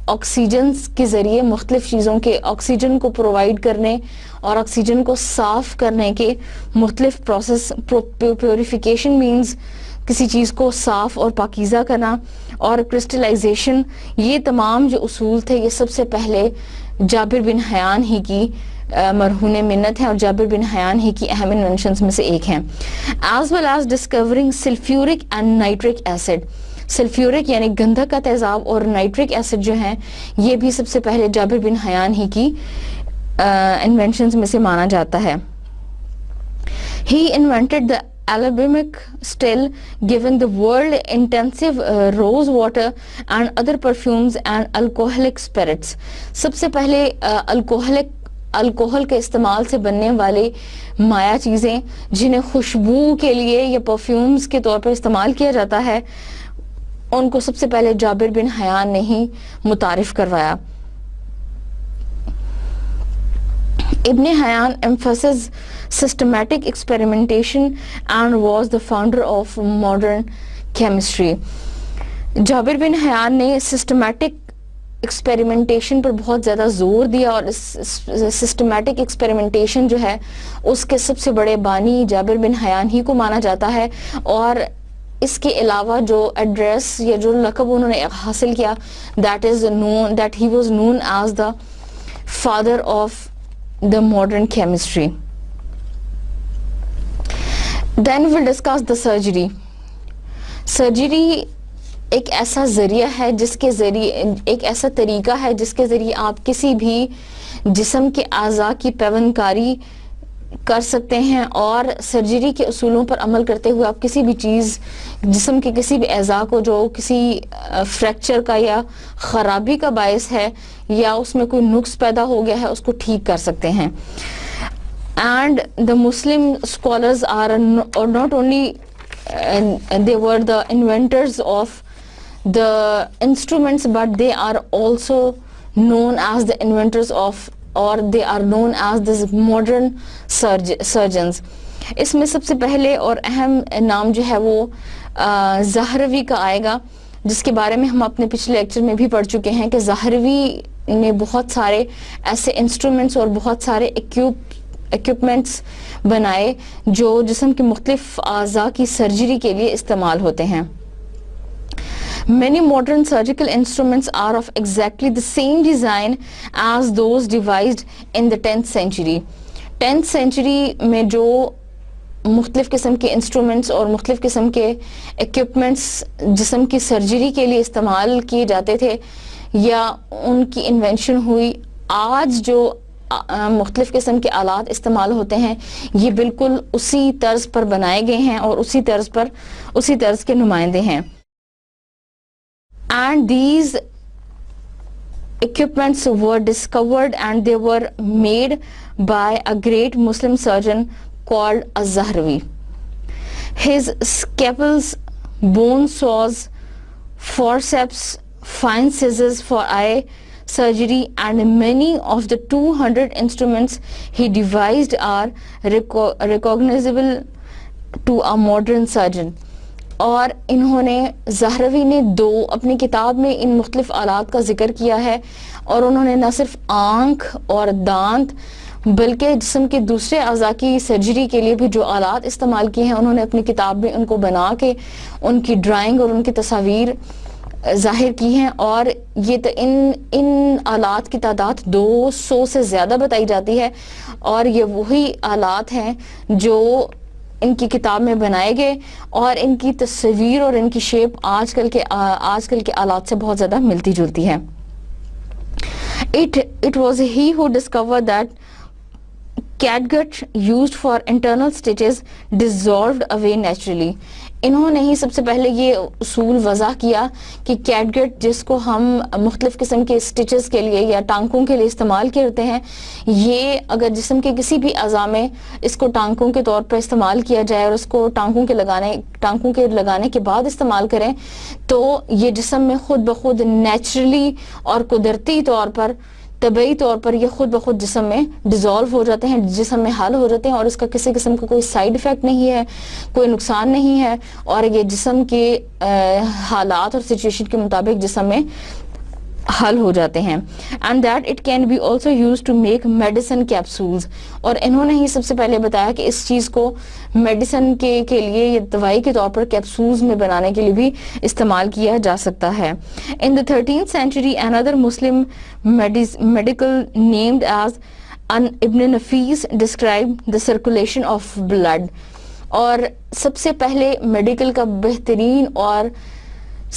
آکسیجنز کے ذریعے مختلف چیزوں کے آکسیجن کو پرووائڈ کرنے اور آکسیجن کو صاف کرنے کے مختلف پروسیس. پیوریفیکیشن مینز کسی چیز کو صاف اور پاکیزہ کرنا, اور کرسٹلائزیشن. یہ تمام جو اصول تھے یہ سب سے پہلے جابر بن حیان ہی کی مرہون منت ہے, اور جابر بن حیان ہی کی اہم انوینشنز میں سے ایک ہیں. As well as discovering sulphuric and nitric acid. Sulphuric یعنی گندھک کا تیزاب اور نائٹرک ایسڈ جو ہیں یہ بھی سب سے پہلے جابر بن حیان ہی کی انوینشنز میں سے مانا جاتا ہے. He invented the alchemic still, giving the world intensive rose water and other perfumes and alcoholic spirits. سب سے پہلے الکوہل کے استعمال سے بننے والے مائع چیزیں جنہیں خوشبو کے لیے یا پرفیومز کے طور پر استعمال کیا جاتا ہے, ان کو سب سے پہلے جابر بن حیان نے ہی متعارف کروایا. ابن حیان emphasized systematic experimentation and was the founder of modern chemistry. Jabir bin Hayyan نے سسٹمیٹک ایکسپیریمنٹیشن پر بہت زیادہ زور دیا, اور سسٹمیٹک ایکسپیریمنٹیشن جو ہے اس کے سب سے بڑے بانی جابر بن حیان ہی کو مانا جاتا ہے. اور اس کے علاوہ جو ایڈریس یا جو لقب انہوں نے حاصل کیا, that he was known as the father of the modern chemistry. Then we'll discuss the surgery. Surgery ایک ایسا ذریعہ ہے جس کے ذریعے, ایک ایسا طریقہ ہے جس کے ذریعے آپ کسی بھی جسم کے اعضاء کی پیوند کاری کر سکتے ہیں, اور سرجری کے اصولوں پر عمل کرتے ہوئے آپ کسی بھی چیز, جسم کے کسی بھی اعضاء کو جو کسی فریکچر کا یا خرابی کا باعث ہے یا اس میں کوئی نقص پیدا ہو گیا ہے اس کو ٹھیک کر سکتے ہیں. And the Muslim scholars are not only they were the inventors of the instruments, but they are also known as the inventors of, or they are known as the modern surgeons. اس میں سب سے پہلے اور اہم نام جو ہے وہ زہروی کا آئے گا, جس کے بارے میں ہم اپنے پچھلے لیکچر میں بھی پڑھ چکے ہیں کہ زہروی نے بہت سارے ایسے انسٹرومنٹس اور بہت سارے ایکوپمنٹس بنائے جو جسم کے مختلف اعضاء کی سرجری کے لیے استعمال ہوتے ہیں. Many modern surgical instruments are of exactly the same design as those devised in the 10th century. 10th century میں جو مختلف قسم کے انسٹرومنٹس اور مختلف قسم کے ایکوپمنٹس جسم کی سرجری کے لیے استعمال کیے جاتے تھے یا ان کی انوینشن ہوئی, آج جو مختلف قسم کے آلات استعمال ہوتے ہیں یہ بالکل اسی طرز پر بنائے گئے ہیں اور اسی طرز کے نمائندے ہیں. And these equipments were discovered, and they were made by a great Muslim surgeon called Az-Zahrawi. His scalpels, bone saws, forceps, fine scissors for eye surgery, and many of the 200 instruments he devised are recognizable to a modern surgeon. اور انہوں نے زہروی نے اپنی کتاب میں ان مختلف آلات کا ذکر کیا ہے، اور انہوں نے نہ صرف آنکھ اور دانت بلکہ جسم کے دوسرے اعضاء کی سرجری کے لیے بھی جو آلات استعمال کیے ہیں انہوں نے اپنی کتاب میں ان کو بنا کے ان کی ڈرائنگ اور ان کی تصاویر ظاہر کی ہیں. اور یہ ان آلات کی تعداد 200 سے زیادہ بتائی جاتی ہے، اور یہ وہی آلات ہیں جو ان کی کتاب میں بنائے گئے، اور ان کی تصویر اور ان کی شیپ آج کل کے آلات سے بہت زیادہ ملتی جلتی ہے. It was he who discovered that catgut used for internal stitches dissolved away naturally. انہوں نے ہی سب سے پہلے یہ اصول وضع کیا کہ کیٹگٹ جس کو ہم مختلف قسم کے سٹیچز کے لیے یا ٹانکوں کے لیے استعمال کرتے ہیں، یہ اگر جسم کے کسی بھی اعضاء میں اس کو ٹانکوں کے طور پر استعمال کیا جائے اور اس کو ٹانکوں کے لگانے کے بعد استعمال کریں تو یہ جسم میں خود بخود نیچرلی اور قدرتی طور پر طبعی طور پر یہ خود بخود جسم میں ڈیزالو ہو جاتے ہیں، جسم میں حل ہو جاتے ہیں، اور اس کا کسی قسم کا کوئی سائیڈ ایفیکٹ نہیں ہے، کوئی نقصان نہیں ہے، اور یہ جسم کے حالات اور سچویشن کے مطابق جسم میں حل ہو جاتے ہیں. And that it can be also use to make medicine capsules. اور انہوں نے ہی سب سے پہلے بتایا کہ اس چیز کو میڈیسن کے لیے یا دوائی کے طور پر کیپسولز میں بنانے کے لیے بھی استعمال کیا جا سکتا ہے. ان the 13th century another Muslim medical named as Ibn Nafis described the circulation of blood. اور سب سے پہلے میڈیکل کا بہترین اور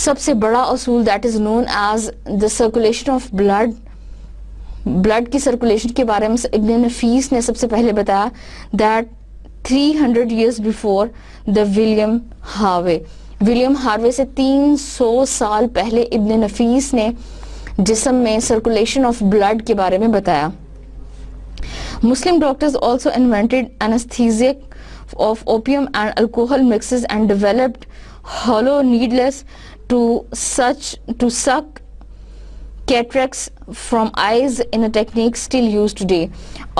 سب سے بڑا اصول that is known as the circulation of blood کی سرکولیشن کے بارے میں ابن نفیس نے سب سے پہلے بتایا that 300 years before the William Harvey سے 300 سال پہلے ابن نفیس نے جسم میں سرکولیشن آف بلڈ کے بارے میں بتایا. Muslim doctors also invented anesthesia of opium and alcohol mixes and developed hollow needles to suck cataracts from eyes in a technique still used today.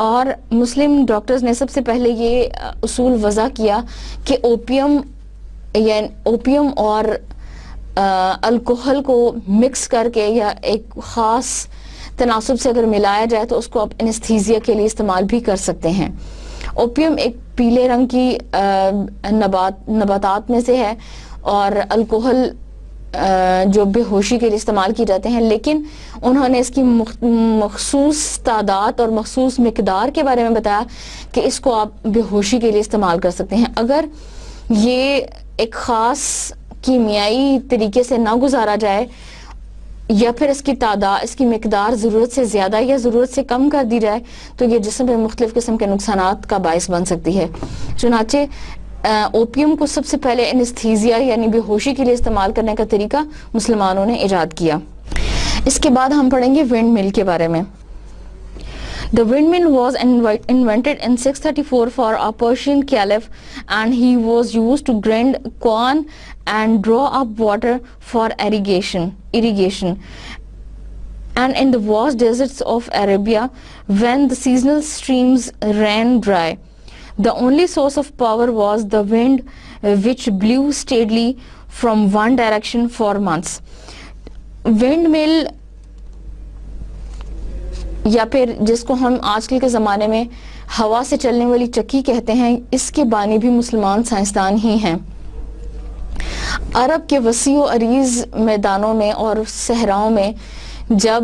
اور مسلم ڈاکٹرز نے سب سے پہلے یہ اصول وضع کیا کہ اوپیم اور الکوہل کو مکس کر کے یا ایک خاص تناسب سے اگر ملایا جائے تو اس کو آپ انستھیزیا کے لیے استعمال بھی کر سکتے ہیں. اوپیم ایک پیلے رنگ کی نباتات میں سے ہے، اور الکوہل جو بے ہوشی کے لیے استعمال کی جاتے ہیں، لیکن انہوں نے اس کی مخصوص تعداد اور مخصوص مقدار کے بارے میں بتایا کہ اس کو آپ بے ہوشی کے لیے استعمال کر سکتے ہیں. اگر یہ ایک خاص کیمیائی طریقے سے نہ گزارا جائے یا پھر اس کی مقدار ضرورت سے زیادہ یا ضرورت سے کم کر دی جائے تو یہ جسم میں مختلف قسم کے نقصانات کا باعث بن سکتی ہے. چنانچہ اوپیم کو سب سے پہلے انستھیزیا یعنی بے ہوشی کے لیے استعمال کرنے کا طریقہ مسلمانوں نے ایجاد کیا. اس کے بعد ہم پڑھیں گے ونڈ مل کے بارے میں. The windmill was invented in 634 for a Persian caliph, and he was used to grind corn and draw up water for irrigation. And in the vast deserts of Arabia, when the seasonal streams ran dry, the only source of power was the wind, which blew steadily from one direction for months. Windmill یا پھر جس کو ہم آج کل کے زمانے میں ہوا سے چلنے والی چکی کہتے ہیں، اس کے بانی بھی مسلمان سائنسدان ہی ہیں. عرب کے وسیع و عریض میدانوں میں اور صحراؤں میں جب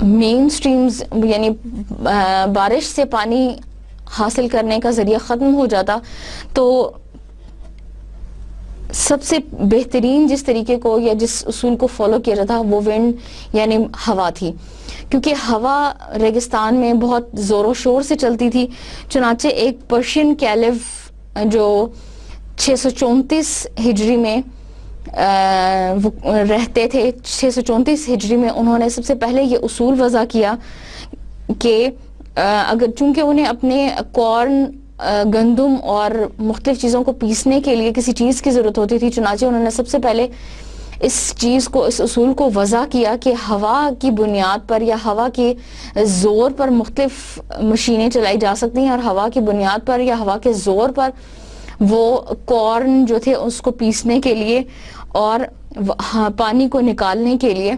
مین سٹریمز یعنی بارش سے پانی حاصل کرنے کا ذریعہ ختم ہو جاتا تو سب سے بہترین جس طریقے کو یا جس اصول کو فالو کیا جاتا وہ ونڈ یعنی ہوا تھی، کیونکہ ہوا ریگستان میں بہت زور و شور سے چلتی تھی. چنانچہ ایک پرشین کیلف جو 634 ہجری میں رہتے تھے 634 ہجری میں، انہوں نے سب سے پہلے یہ اصول وضع کیا کہ اگر چونکہ انہیں اپنے کارن، گندم اور مختلف چیزوں کو پیسنے کے لیے کسی چیز کی ضرورت ہوتی تھی، چنانچہ انہوں نے سب سے پہلے اس چیز کو، اس اصول کو وضع کیا کہ ہوا کی بنیاد پر یا ہوا کے زور پر مختلف مشینیں چلائی جا سکتی ہیں، اور ہوا کی بنیاد پر یا ہوا کے زور پر وہ کارن جو تھے اس کو پیسنے کے لیے اور پانی کو نکالنے کے لیے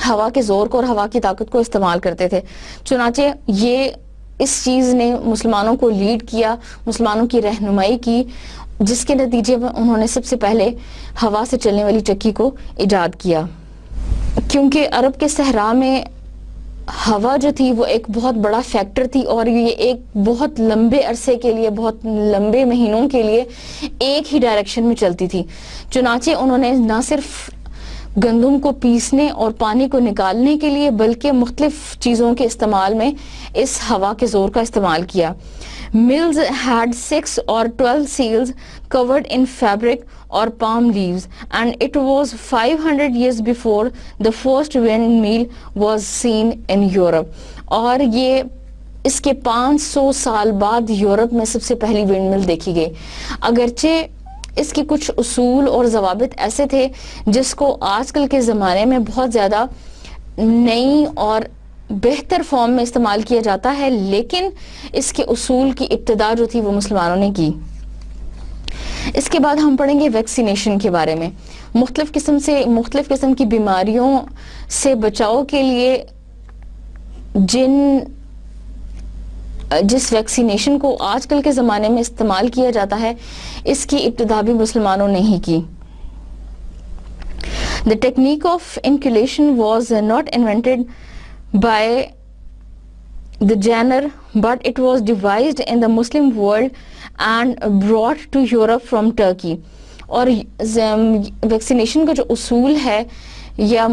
ہوا کے زور کو اور ہوا کی طاقت کو استعمال کرتے تھے. چنانچہ یہ اس چیز نے مسلمانوں کو لیڈ کیا، مسلمانوں کی رہنمائی کی، جس کے نتیجے میں انہوں نے سب سے پہلے ہوا سے چلنے والی چکی کو ایجاد کیا. کیونکہ عرب کے صحرا میں ہوا جو تھی وہ ایک بہت بڑا فیکٹر تھی، اور یہ ایک بہت لمبے عرصے کے لیے، بہت لمبے مہینوں کے لیے ایک ہی ڈائریکشن میں چلتی تھی. چنانچہ انہوں نے نہ صرف گندم کو پیسنے اور پانی کو نکالنے کے لیے بلکہ مختلف چیزوں کے استعمال میں اس ہوا کے زور کا استعمال کیا. Mills had 6 or 12 sails covered in fabric or palm leaves, and it was 500 years before the first windmill was seen in Europe. اور یہ اس کے 500 سال بعد یورپ میں سب سے پہلی ونڈ مل دیکھی گئی. اگرچہ اس کے کچھ اصول اور ضوابط ایسے تھے جس کو آج کل کے زمانے میں بہت زیادہ نئی اور بہتر فارم میں استعمال کیا جاتا ہے، لیکن اس کے اصول کی ابتدا جو تھی وہ مسلمانوں نے کی. اس کے بعد ہم پڑھیں گے ویکسینیشن کے بارے میں. مختلف قسم کی بیماریوں سے بچاؤ کے لیے جس ویکسینیشن کو آج کل کے زمانے میں استعمال کیا جاتا ہے، اس کی ابتدا بھی مسلمانوں نے ہی کی. The technique of inoculation was not invented by the Jenner, but it was devised in the Muslim world and brought to Europe from Turkey. اور ویکسینیشن کا جو اصول ہے یا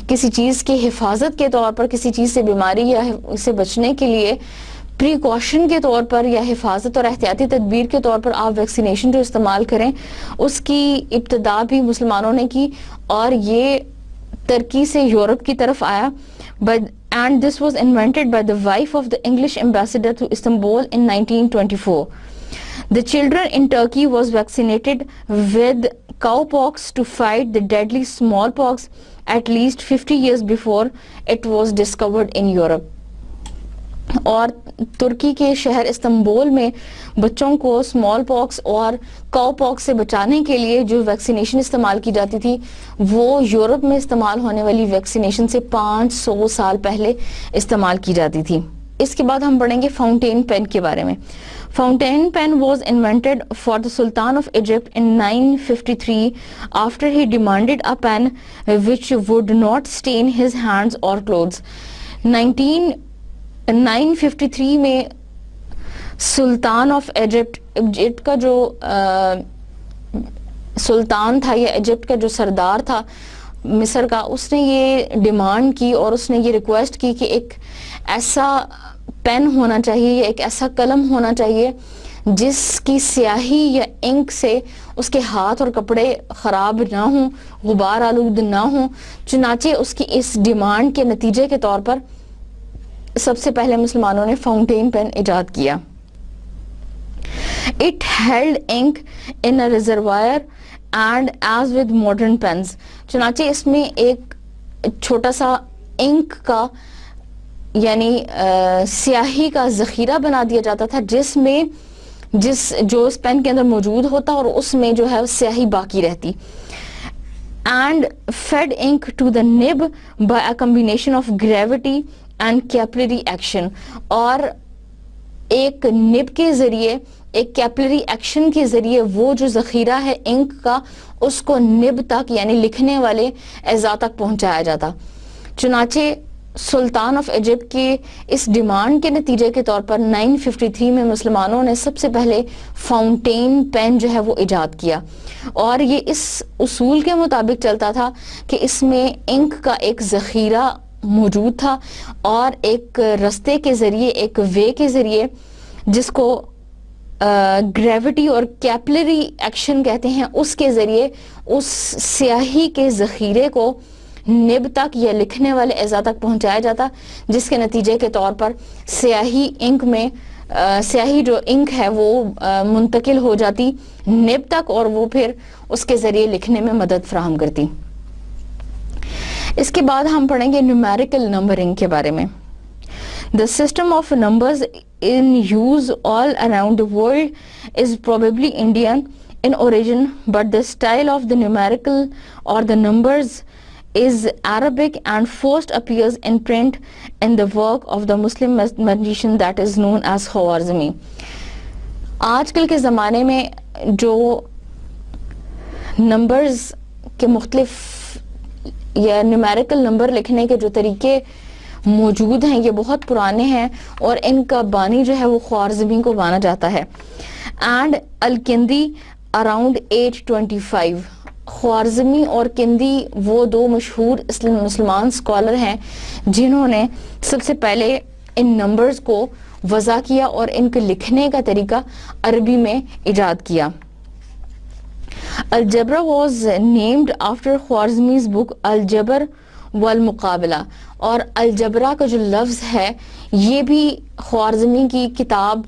کسی چیز کی حفاظت کے طور پر، کسی چیز سے بیماری یا اسے بچنے کے لیے پریکاشن کے طور پر یا حفاظت اور احتیاطی تدبیر کے طور پر آپ ویکسینیشن جو استعمال کریں، اس کی ابتدا بھی مسلمانوں نے کی، اور یہ ترکی سے یورپ کی طرف آیا. And this was invented by the wife of the English ambassador to Istanbul in 1924. The children in Turkey was vaccinated with cowpox to fight the deadly smallpox at least 50 years before it was discovered in Europe. اور ترکی کے شہر استنبول میں بچوں کو اسمال پاکس اور کاؤ پاکس سے بچانے کے لیے جو ویکسینیشن استعمال کی جاتی تھی وہ یورپ میں استعمال ہونے والی ویکسینیشن سے 500 سال پہلے استعمال کی جاتی تھی. اس کے بعد ہم پڑھیں گے فاؤنٹین پین کے بارے میں. Fountain pen was invented for the Sultan of Egypt in 953 after he demanded a pen which would not stain his hands or clothes. 953 میں سلطان آف ایجپٹ کا جو سلطان تھا یا ایجپٹ کا جو سردار تھا مصر کا، اس نے یہ ڈیمانڈ کی اور اس نے یہ ریکویسٹ کی کہ ایک ایسا پین ہونا چاہیے یا ایک ایسا قلم ہونا چاہیے جس کی سیاہی یا انک سے اس کے ہاتھ اور کپڑے خراب نہ ہوں، غبار آلود نہ ہوں. چنانچہ اس کی اس ڈیمانڈ کے نتیجے کے طور پر سب سے پہلے مسلمانوں نے فاؤنٹین پین ایجاد کیا. It held ink in a reservoir and as with modern pens. چنانچہ اس میں ایک چھوٹا سا انک کا یعنی سیاہی کا ذخیرہ بنا دیا جاتا تھا جو اس پین کے اندر موجود ہوتا اور اس میں جو ہے سیاہی باقی رہتی. And fed ink to the nib by a combination of gravity and capillary action. اور ایک نب کے ذریعے، ایک کیپلری ایکشن کے ذریعے وہ جو ذخیرہ ہے انک کا اس کو نب تک یعنی لکھنے والے اعضاء تک پہنچایا جاتا. چنانچہ سلطان آف ایجپٹ کی اس ڈیمانڈ کے نتیجے کے طور پر 953 میں مسلمانوں نے سب سے پہلے فاؤنٹین پین جو ہے وہ ایجاد کیا. اور یہ اس اصول کے مطابق چلتا تھا کہ اس میں انک کا ایک ذخیرہ موجود تھا اور ایک رستے کے ذریعے، ایک وے کے ذریعے جس کو گریوٹی اور کیپلری ایکشن کہتے ہیں، اس کے ذریعے اس سیاہی کے ذخیرے کو نب تک یا لکھنے والے اعضاء تک پہنچایا جاتا، جس کے نتیجے کے طور پر سیاہی انک میں سیاہی جو انک ہے وہ منتقل ہو جاتی نب تک، اور وہ پھر اس کے ذریعے لکھنے میں مدد فراہم کرتی. اس کے بعد ہم پڑھیں گے نیومیریکل نمبرنگ کے بارے میں. The system of numbers in use all around the world is probably Indian in origin, but the style of the numerical or the numbers is Arabic and first appears in print in the work of the Muslim mathematician that is known as Khwarizmi. آج کل کے زمانے میں جو نمبرز کے مختلف یا نیومیریکل نمبر لکھنے کے جو طریقے موجود ہیں یہ بہت پرانے ہیں، اور ان کا بانی جو ہے وہ خوارزمی کو مانا جاتا ہے. And Al-Kindi around 825. خوارزمی اور کندی وہ دو مشہور مسلمان اسکالر ہیں جنہوں نے سب سے پہلے ان نمبرز کو وضع کیا اور ان کے لکھنے کا طریقہ عربی میں ایجاد کیا. الجبر was named after خوارزمی's book الجبر والمقابلہ، اور الجبرہ کا جو لفظ ہے یہ بھی خوارزمی کی کتاب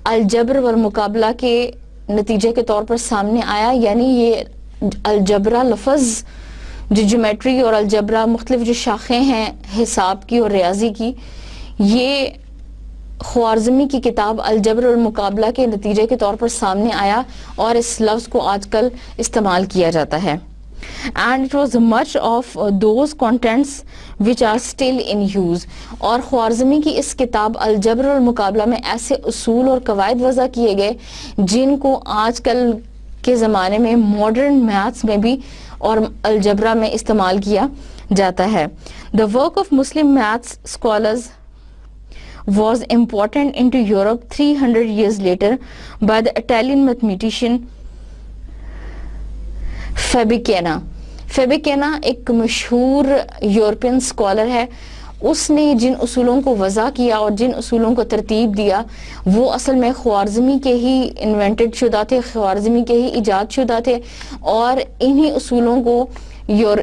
الجبر والمقابلہ کے نتیجے کے طور پر سامنے آیا. یعنی یہ الجبرہ لفظ جو جیومیٹری اور الجبرہ مختلف جو شاخیں ہیں حساب کی اور ریاضی کی، یہ خوارزمی کی کتاب الجبر والمقابلہ کے نتیجے کے طور پر سامنے آیا، اور اس لفظ کو آج کل استعمال کیا جاتا ہے. And it was much of those contents which are still in use. اور خوارزمی کی اس کتاب الجبر والمقابلہ میں ایسے اصول اور قواعد وضع کیے گئے جن کو آج کل کے زمانے میں ماڈرن میتھس میں بھی اور الجبرہ میں استعمال کیا جاتا ہے. The work of Muslim maths scholars was important into Europe 300 years later by the Italian mathematician فیبیکینا ایک مشہور یورپین اسکالر ہے. اس نے جن اصولوں کو وضع کیا اور جن اصولوں کو ترتیب دیا وہ اصل میں خوارزمی کے ہی انوینٹڈ شدہ تھے، خوارزمی کے ہی ایجاد شدہ تھے، اور انہی اصولوں کو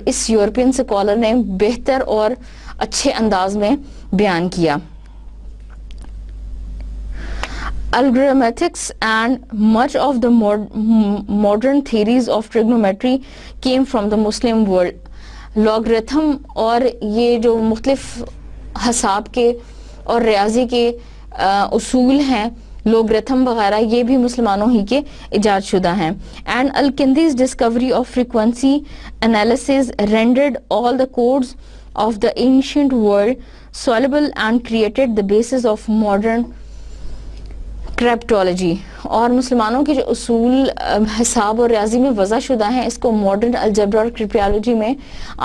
اس یورپین اسکالر نے بہتر اور اچھے انداز میں بیان کیا. Algorithmics and much of the modern theories of trigonometry came from the Muslim world. Logarithm اور یہ جو مختلف حساب کے اور ریاضی کے اصول ہیں، لوگرتھم وغیرہ، یہ بھی مسلمانوں ہی کے ایجاد شدہ ہیں. And Al-Kindi's discovery of frequency analysis rendered all the codes of the ancient world solvable and created the basis of modern کرپٹولوجی. اور مسلمانوں کے جو اصول حساب اور ریاضی میں وضع شدہ ہیں اس کو ماڈرن الجبرا اور کرپٹولوجی میں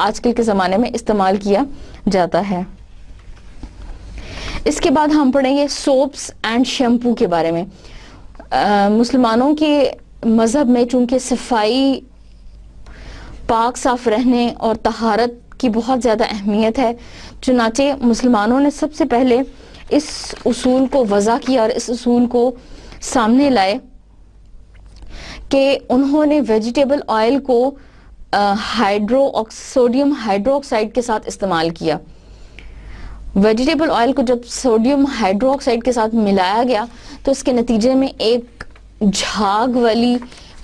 آج کل کے زمانے میں استعمال کیا جاتا ہے. اس کے بعد ہم پڑھیں گے سوپس اینڈ شیمپو کے بارے میں. مسلمانوں کے مذہب میں چونکہ صفائی، پاک صاف رہنے اور طہارت کی بہت زیادہ اہمیت ہے، چنانچہ مسلمانوں نے سب سے پہلے اس اصول کو وضع کیا اور اس اصول کو سامنے لائے کہ انہوں نے ویجیٹیبل آئل کو سوڈیم ہائیڈرو آکسائڈ کے ساتھ استعمال کیا. ویجیٹیبل آئل کو جب سوڈیم ہائیڈرو آکسائڈ کے ساتھ ملایا گیا تو اس کے نتیجے میں ایک جھاگ والی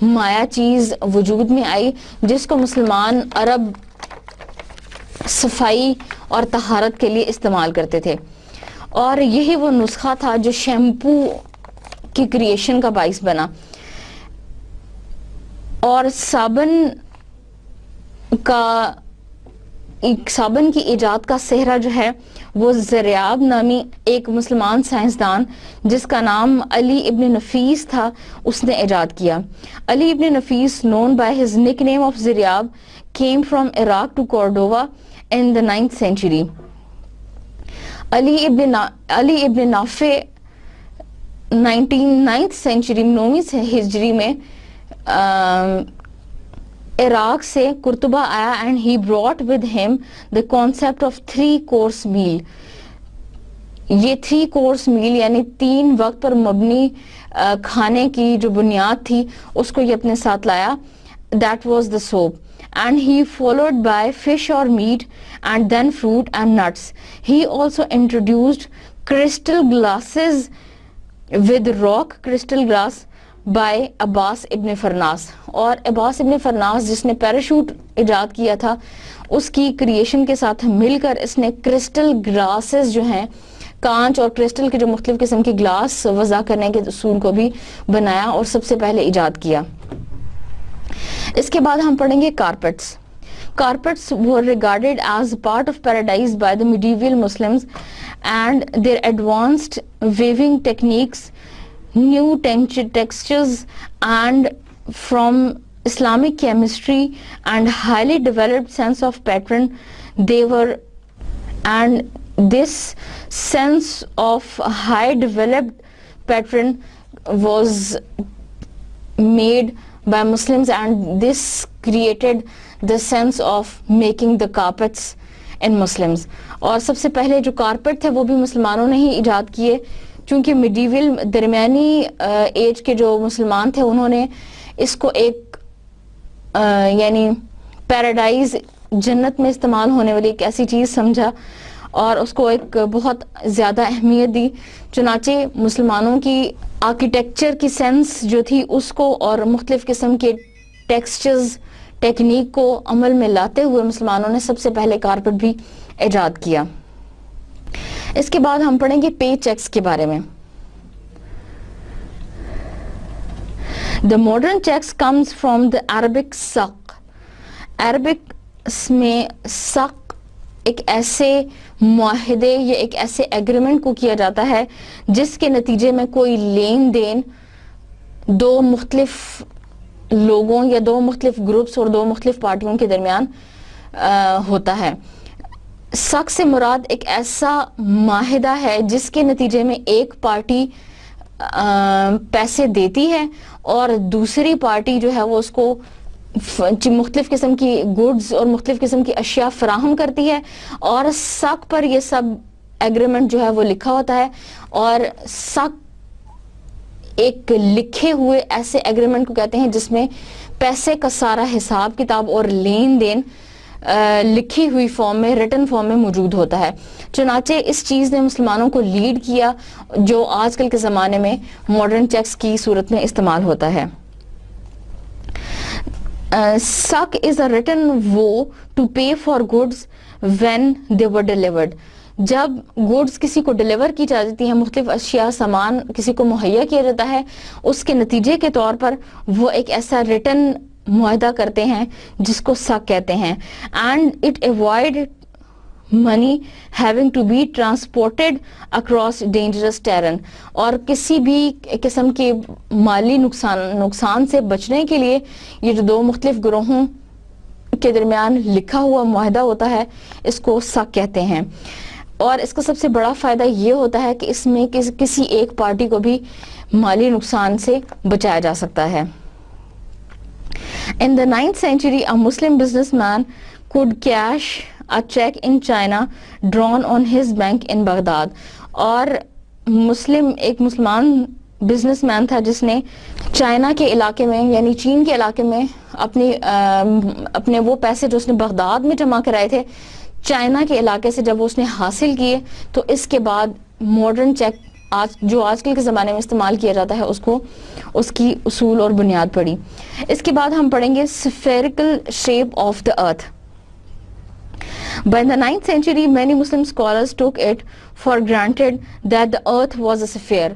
مائع چیز وجود میں آئی جس کو مسلمان عرب صفائی اور طہارت کے لیے استعمال کرتے تھے، اور یہی وہ نسخہ تھا جو شیمپو کی کریشن کا باعث بنا. اور صابن کی ایجاد کا سہرا جو ہے وہ زریاب نامی ایک مسلمان سائنسدان جس کا نام علی ابن نفیس تھا اس نے ایجاد کیا. علی ابن نفیس known by his nickname of زریاب came from Iraq to Cordova in the 9th century. علی ابن نافع 9th century 9ویں ہجری میں عراق سے قرطبہ آیا and he brought with him the concept of 3 course meal. یہ 3 کورس میل یعنی 3 وقت پر مبنی کھانے کی جو بنیاد تھی اس کو یہ اپنے ساتھ لایا. That was the soap. And he followed by fish or meat and then fruit and nuts. He also introduced crystal glasses with rock crystal glass by Abbas ibn Farnas. اور عباس ابن فرناس جس نے پیراشوٹ ایجاد کیا تھا اس کی کریشن کے ساتھ مل کر اس نے کرسٹل گلاسز جو ہیں کانچ اور کرسٹل کے جو مختلف قسم کے گلاس وضع کرنے کے اصول کو بھی بنایا اور سب سے پہلے ایجاد کیا. اس کے بعد ہم پڑھیں گے carpets. Carpets were regarded as part of paradise by the medieval Muslims, and their advanced weaving techniques, new textures, and from Islamic chemistry and highly developed sense of pattern, and this sense of high developed pattern was made by Muslims, and this created the sense of making the carpets in Muslims. اور سب سے پہلے جو کارپیٹ تھے وہ بھی مسلمانوں نے ہی ایجاد کیے چونکہ میڈیول درمیانی ایج کے جو مسلمان تھے انہوں نے اس کو ایک یعنی پیراڈائز جنت میں استعمال ہونے والی ایک ایسی چیز سمجھا اور اس کو ایک بہت زیادہ اہمیت دی. چنانچہ مسلمانوں کی آرکیٹیکچر کی سینس جو تھی اس کو اور مختلف قسم کے ٹیکسچرز ٹیکنیک کو عمل میں لاتے ہوئے مسلمانوں نے سب سے پہلے کارپیٹ بھی ایجاد کیا. اس کے بعد ہم پڑھیں گے پے چیکس کے بارے میں. The modern checks comes from the Arabic saq. Arabic میں سق ایک ایسے معاہدے یا ایک ایسے ایگریمنٹ کو کیا جاتا ہے جس کے نتیجے میں کوئی لین دین دو مختلف لوگوں یا دو مختلف گروپس اور دو مختلف پارٹیوں کے درمیان ہوتا ہے. سق سے مراد ایک ایسا معاہدہ ہے جس کے نتیجے میں ایک پارٹی پیسے دیتی ہے اور دوسری پارٹی جو ہے وہ اس کو مختلف قسم کی گڈز اور مختلف قسم کی اشیاء فراہم کرتی ہے اور سق پر یہ سب ایگریمنٹ جو ہے وہ لکھا ہوتا ہے. اور سق ایک لکھے ہوئے ایسے ایگریمنٹ کو کہتے ہیں جس میں پیسے کا سارا حساب کتاب اور لین دین لکھی ہوئی فارم میں ریٹن فارم میں موجود ہوتا ہے. چنانچہ اس چیز نے مسلمانوں کو لیڈ کیا جو آج کل کے زمانے میں ماڈرن چیکس کی صورت میں استعمال ہوتا ہے. Suck is a written vow to pay for goods when they were delivered. جب گوڈز کسی کو ڈیلیور کی جاتی ہیں مختلف اشیاء سامان کسی کو مہیا کیا جاتا ہے اس کے نتیجے کے طور پر وہ ایک ایسا ریٹن معاہدہ کرتے ہیں جس کو سک کہتے ہیں. And it avoid money having to be transported across dangerous terrain. اور کسی بھی قسم کے مالی نقصان سے بچنے کے لیے یہ جو دو مختلف گروہوں کے درمیان لکھا ہوا معاہدہ ہوتا ہے اس کو سک کہتے ہیں. اور اس کا سب سے بڑا فائدہ یہ ہوتا ہے کہ اس میں کسی ایک پارٹی کو بھی مالی نقصان سے بچایا جا سکتا ہے. In the 9th century, a Muslim businessman could cash a check in China drawn on his bank in Baghdad. اور ایک مسلمان بزنس مین تھا جس نے چائنا کے علاقے میں یعنی چین کے علاقے میں اپنے وہ پیسے جو اس نے بغداد میں جمع کرائے تھے چائنا کے علاقے سے جب وہ اس نے حاصل کیے تو اس کے بعد ماڈرن چیک جو آج کل کے زمانے میں استعمال کیا جاتا ہے اس کی اصول اور بنیاد پڑی. اس کے بعد ہم پڑھیں گے spherical shape of the earth. By the 9th century, many Muslim scholars took it for granted that the earth was a sphere.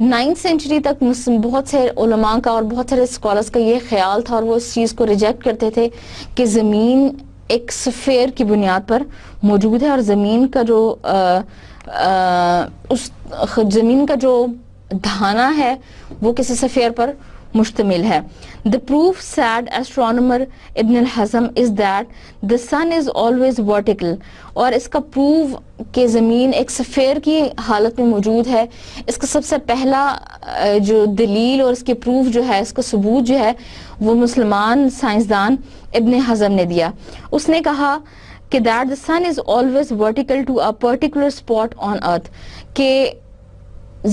9th century تک بہت سے علماء کا اور بہت سارے اسکالرس کا یہ خیال تھا اور وہ اس چیز کو ریجیکٹ کرتے تھے کہ زمین ایک سفیر کی بنیاد پر موجود ہے اور زمین کا جو دھانا ہے وہ کسی سفیر پر مشتمل ہے. The proof, said astronomer Ibn al-Hazm, is that the sun is always vertical. اور اس کا پروف کہ زمین ایک سفیر کی حالت میں موجود ہے اس کا سب سے پہلا جو دلیل اور اس کے پروف جو ہے اس کا ثبوت جو ہے وہ مسلمان سائنسدان ابن حزم نے دیا. اس نے کہا کہ that the sun is always vertical to a particular spot on earth, کہ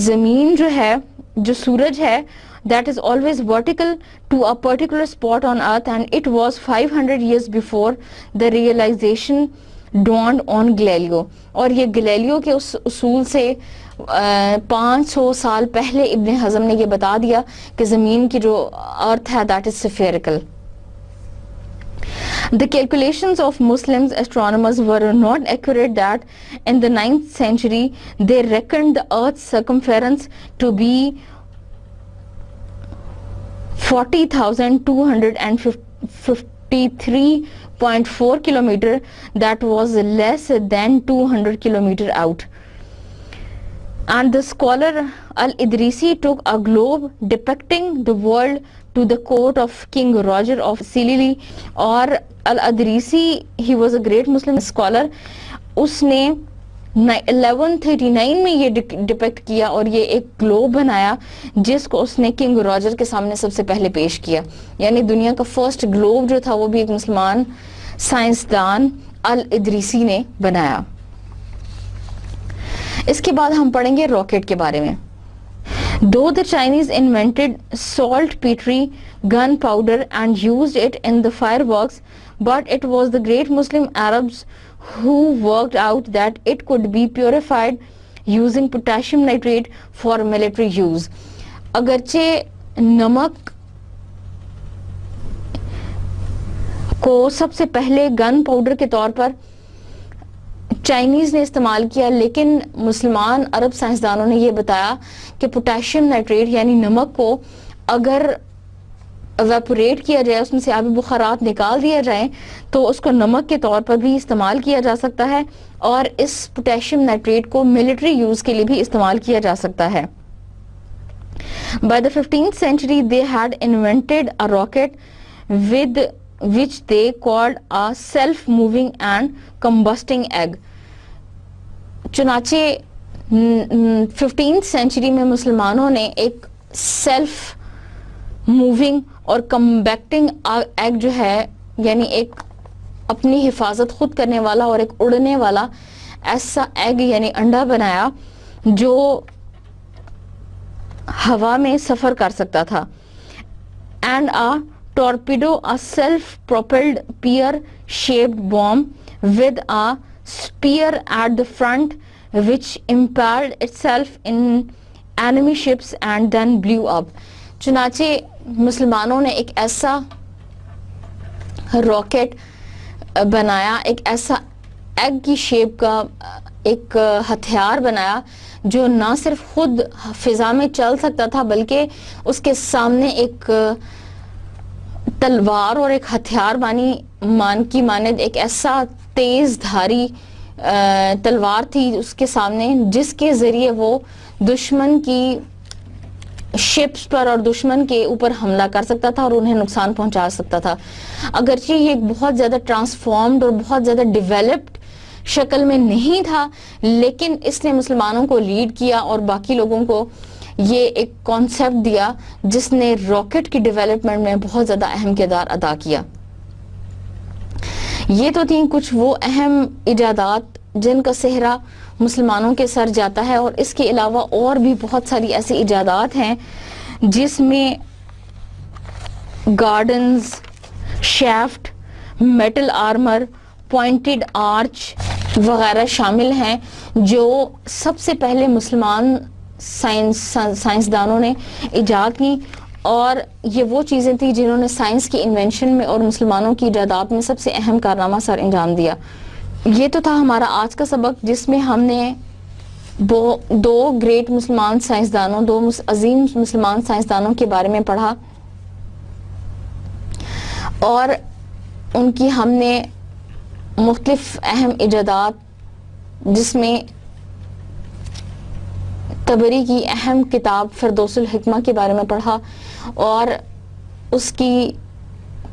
زمین جو ہے, جو سورج ہے, that is always vertical to a particular spot on earth, and it was 500 years before the realization dawned on Galileo. اور یہ گلیلیو کے اس اصول سے 500 سال پہلے ابن حزم نے یہ بتا دیا کہ زمین کی جو ارتھ ہے that is spherical. The calculations of Muslims astronomers were not accurate that in the 9th century they reckoned the earth's circumference to be 40,253.4 kilometer, that was less than 200 kilometer out. And the scholar Al-Idrisi took a globe depicting the world to the court of King Roger of Sicily. اور Al-Idrisi, he was a great Muslim scholar, اس نے 1139 میں یہ ڈپیکٹ کیا اور یہ ایک گلوب بنایا جس کو اس نے کنگ راجر کے سامنے سب سے پہلے پیش کیا. یعنی دنیا کا فرسٹ گلوب جو تھا وہ بھی ایک مسلمان سائنسدان الادریسی نے بنایا. اس کے بعد ہم پڑھیں گے راکٹ کے بارے میں. Though the Chinese invented saltpeter gunpowder and used it in the fireworks, but it was the great Muslim Arabs who worked out that it could be purified using potassium nitrate for military use. اگرچہ نمک کو سب سے پہلے گن پاؤڈر کے طور پر چائنیز نے استعمال کیا، لیکن مسلمان عرب سائنسدانوں نے یہ بتایا کہ پوٹیشیم نائٹریٹ یعنی نمک کو اگر ایواپوریٹ کیا جائے، اس میں سے آبی بخارات نکال دیا جائیں تو اس کو نمک کے طور پر بھی استعمال کیا جا سکتا ہے، اور اس پوٹیشیم نائٹریٹ کو ملٹری یوز کے لیے بھی استعمال کیا جا سکتا ہے. By the 15th century they had invented a rocket with which they called a self-moving and combusting egg. چنانچہ 15th سینچری میں مسلمانوں نے ایک سیلف موونگ اور کمبیکٹنگ ایگ جو ہے، یعنی ایک اپنی حفاظت خود کرنے والا اور ایک اڑنے والا ایسا ایگ یعنی انڈا بنایا جو ہوا میں سفر کر سکتا تھا. And a torpedo, a self-propelled pear-shaped bomb with a spear at the front which impaled itself in enemy ships and then blew up. چنانچہ مسلمانوں نے ایک ایسا راکٹ بنایا، ایک ایسا ایگ کی شیپ کا ایک ہتھیار بنایا جو نہ صرف خود فضا میں چل سکتا تھا بلکہ اس کے سامنے ایک تلوار اور ایک ہتھیار کی مانند ایک ایسا تیز دھاری تلوار تھی اس کے سامنے، جس کے ذریعے وہ دشمن کی شپس پر اور دشمن کے اوپر حملہ کر سکتا تھا اور انہیں نقصان پہنچا سکتا تھا. اگرچہ یہ ایک بہت زیادہ ٹرانسفارمڈ اور بہت زیادہ ڈیولپڈ شکل میں نہیں تھا، لیکن اس نے مسلمانوں کو لیڈ کیا اور باقی لوگوں کو یہ ایک کانسیپٹ دیا جس نے راکٹ کی ڈیولپمنٹ میں بہت زیادہ اہم کردار ادا کیا. یہ تو تھیں کچھ وہ اہم ایجادات جن کا صحرا مسلمانوں کے سر جاتا ہے، اور اس کے علاوہ اور بھی بہت ساری ایسی ایجادات ہیں جس میں gardens, shift, metal armour, pointed arch وغیرہ شامل ہیں جو سب سے پہلے مسلمان سائنسدانوں نے ایجاد کی، اور یہ وہ چیزیں تھیں جنہوں نے سائنس کی انوینشن میں اور مسلمانوں کی ایجادات میں سب سے اہم کارنامہ سر انجام دیا. یہ تو تھا ہمارا آج کا سبق جس میں ہم نے دو گریٹ مسلمان سائنسدانوں، دو عظیم مسلمان سائنسدانوں کے بارے میں پڑھا، اور ان کی ہم نے مختلف اہم ایجادات جس میں طبری کی اہم کتاب فردوس الحکمہ کے بارے میں پڑھا اور اس کی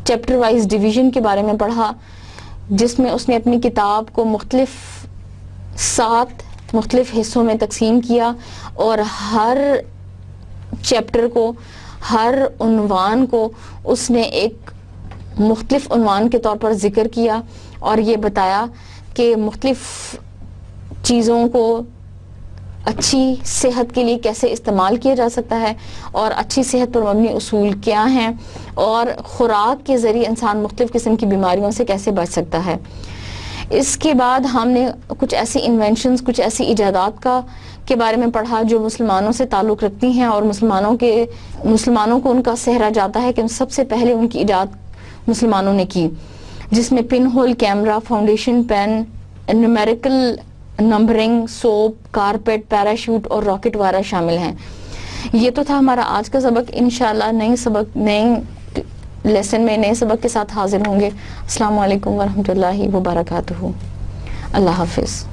چیپٹر وائز ڈویژن کے بارے میں پڑھا، جس میں اس نے اپنی کتاب کو 7 مختلف حصوں میں تقسیم کیا، اور ہر چیپٹر کو، ہر عنوان کو اس نے ایک مختلف عنوان کے طور پر ذکر کیا، اور یہ بتایا کہ مختلف چیزوں کو اچھی صحت کے لیے کیسے استعمال کیا جا سکتا ہے اور اچھی صحت پر مبنی اصول کیا ہیں اور خوراک کے ذریعے انسان مختلف قسم کی بیماریوں سے کیسے بچ سکتا ہے. اس کے بعد ہم نے کچھ ایسی انوینشنز، کچھ ایسی ایجادات کے بارے میں پڑھا جو مسلمانوں سے تعلق رکھتی ہیں اور مسلمانوں کو ان کا سہرا جاتا ہے کہ سب سے پہلے ان کی ایجاد مسلمانوں نے کی، جس میں pin hole camera, foundation pen, numerical numbering, soap, carpet, parachute اور راکٹ وغیرہ شامل ہیں. یہ تو تھا ہمارا آج کا سبق. انشاءاللہ نئے لیسن میں نئے سبق کے ساتھ حاضر ہوں گے. السلام علیکم ورحمۃ اللہ وبرکاتہ. اللہ حافظ.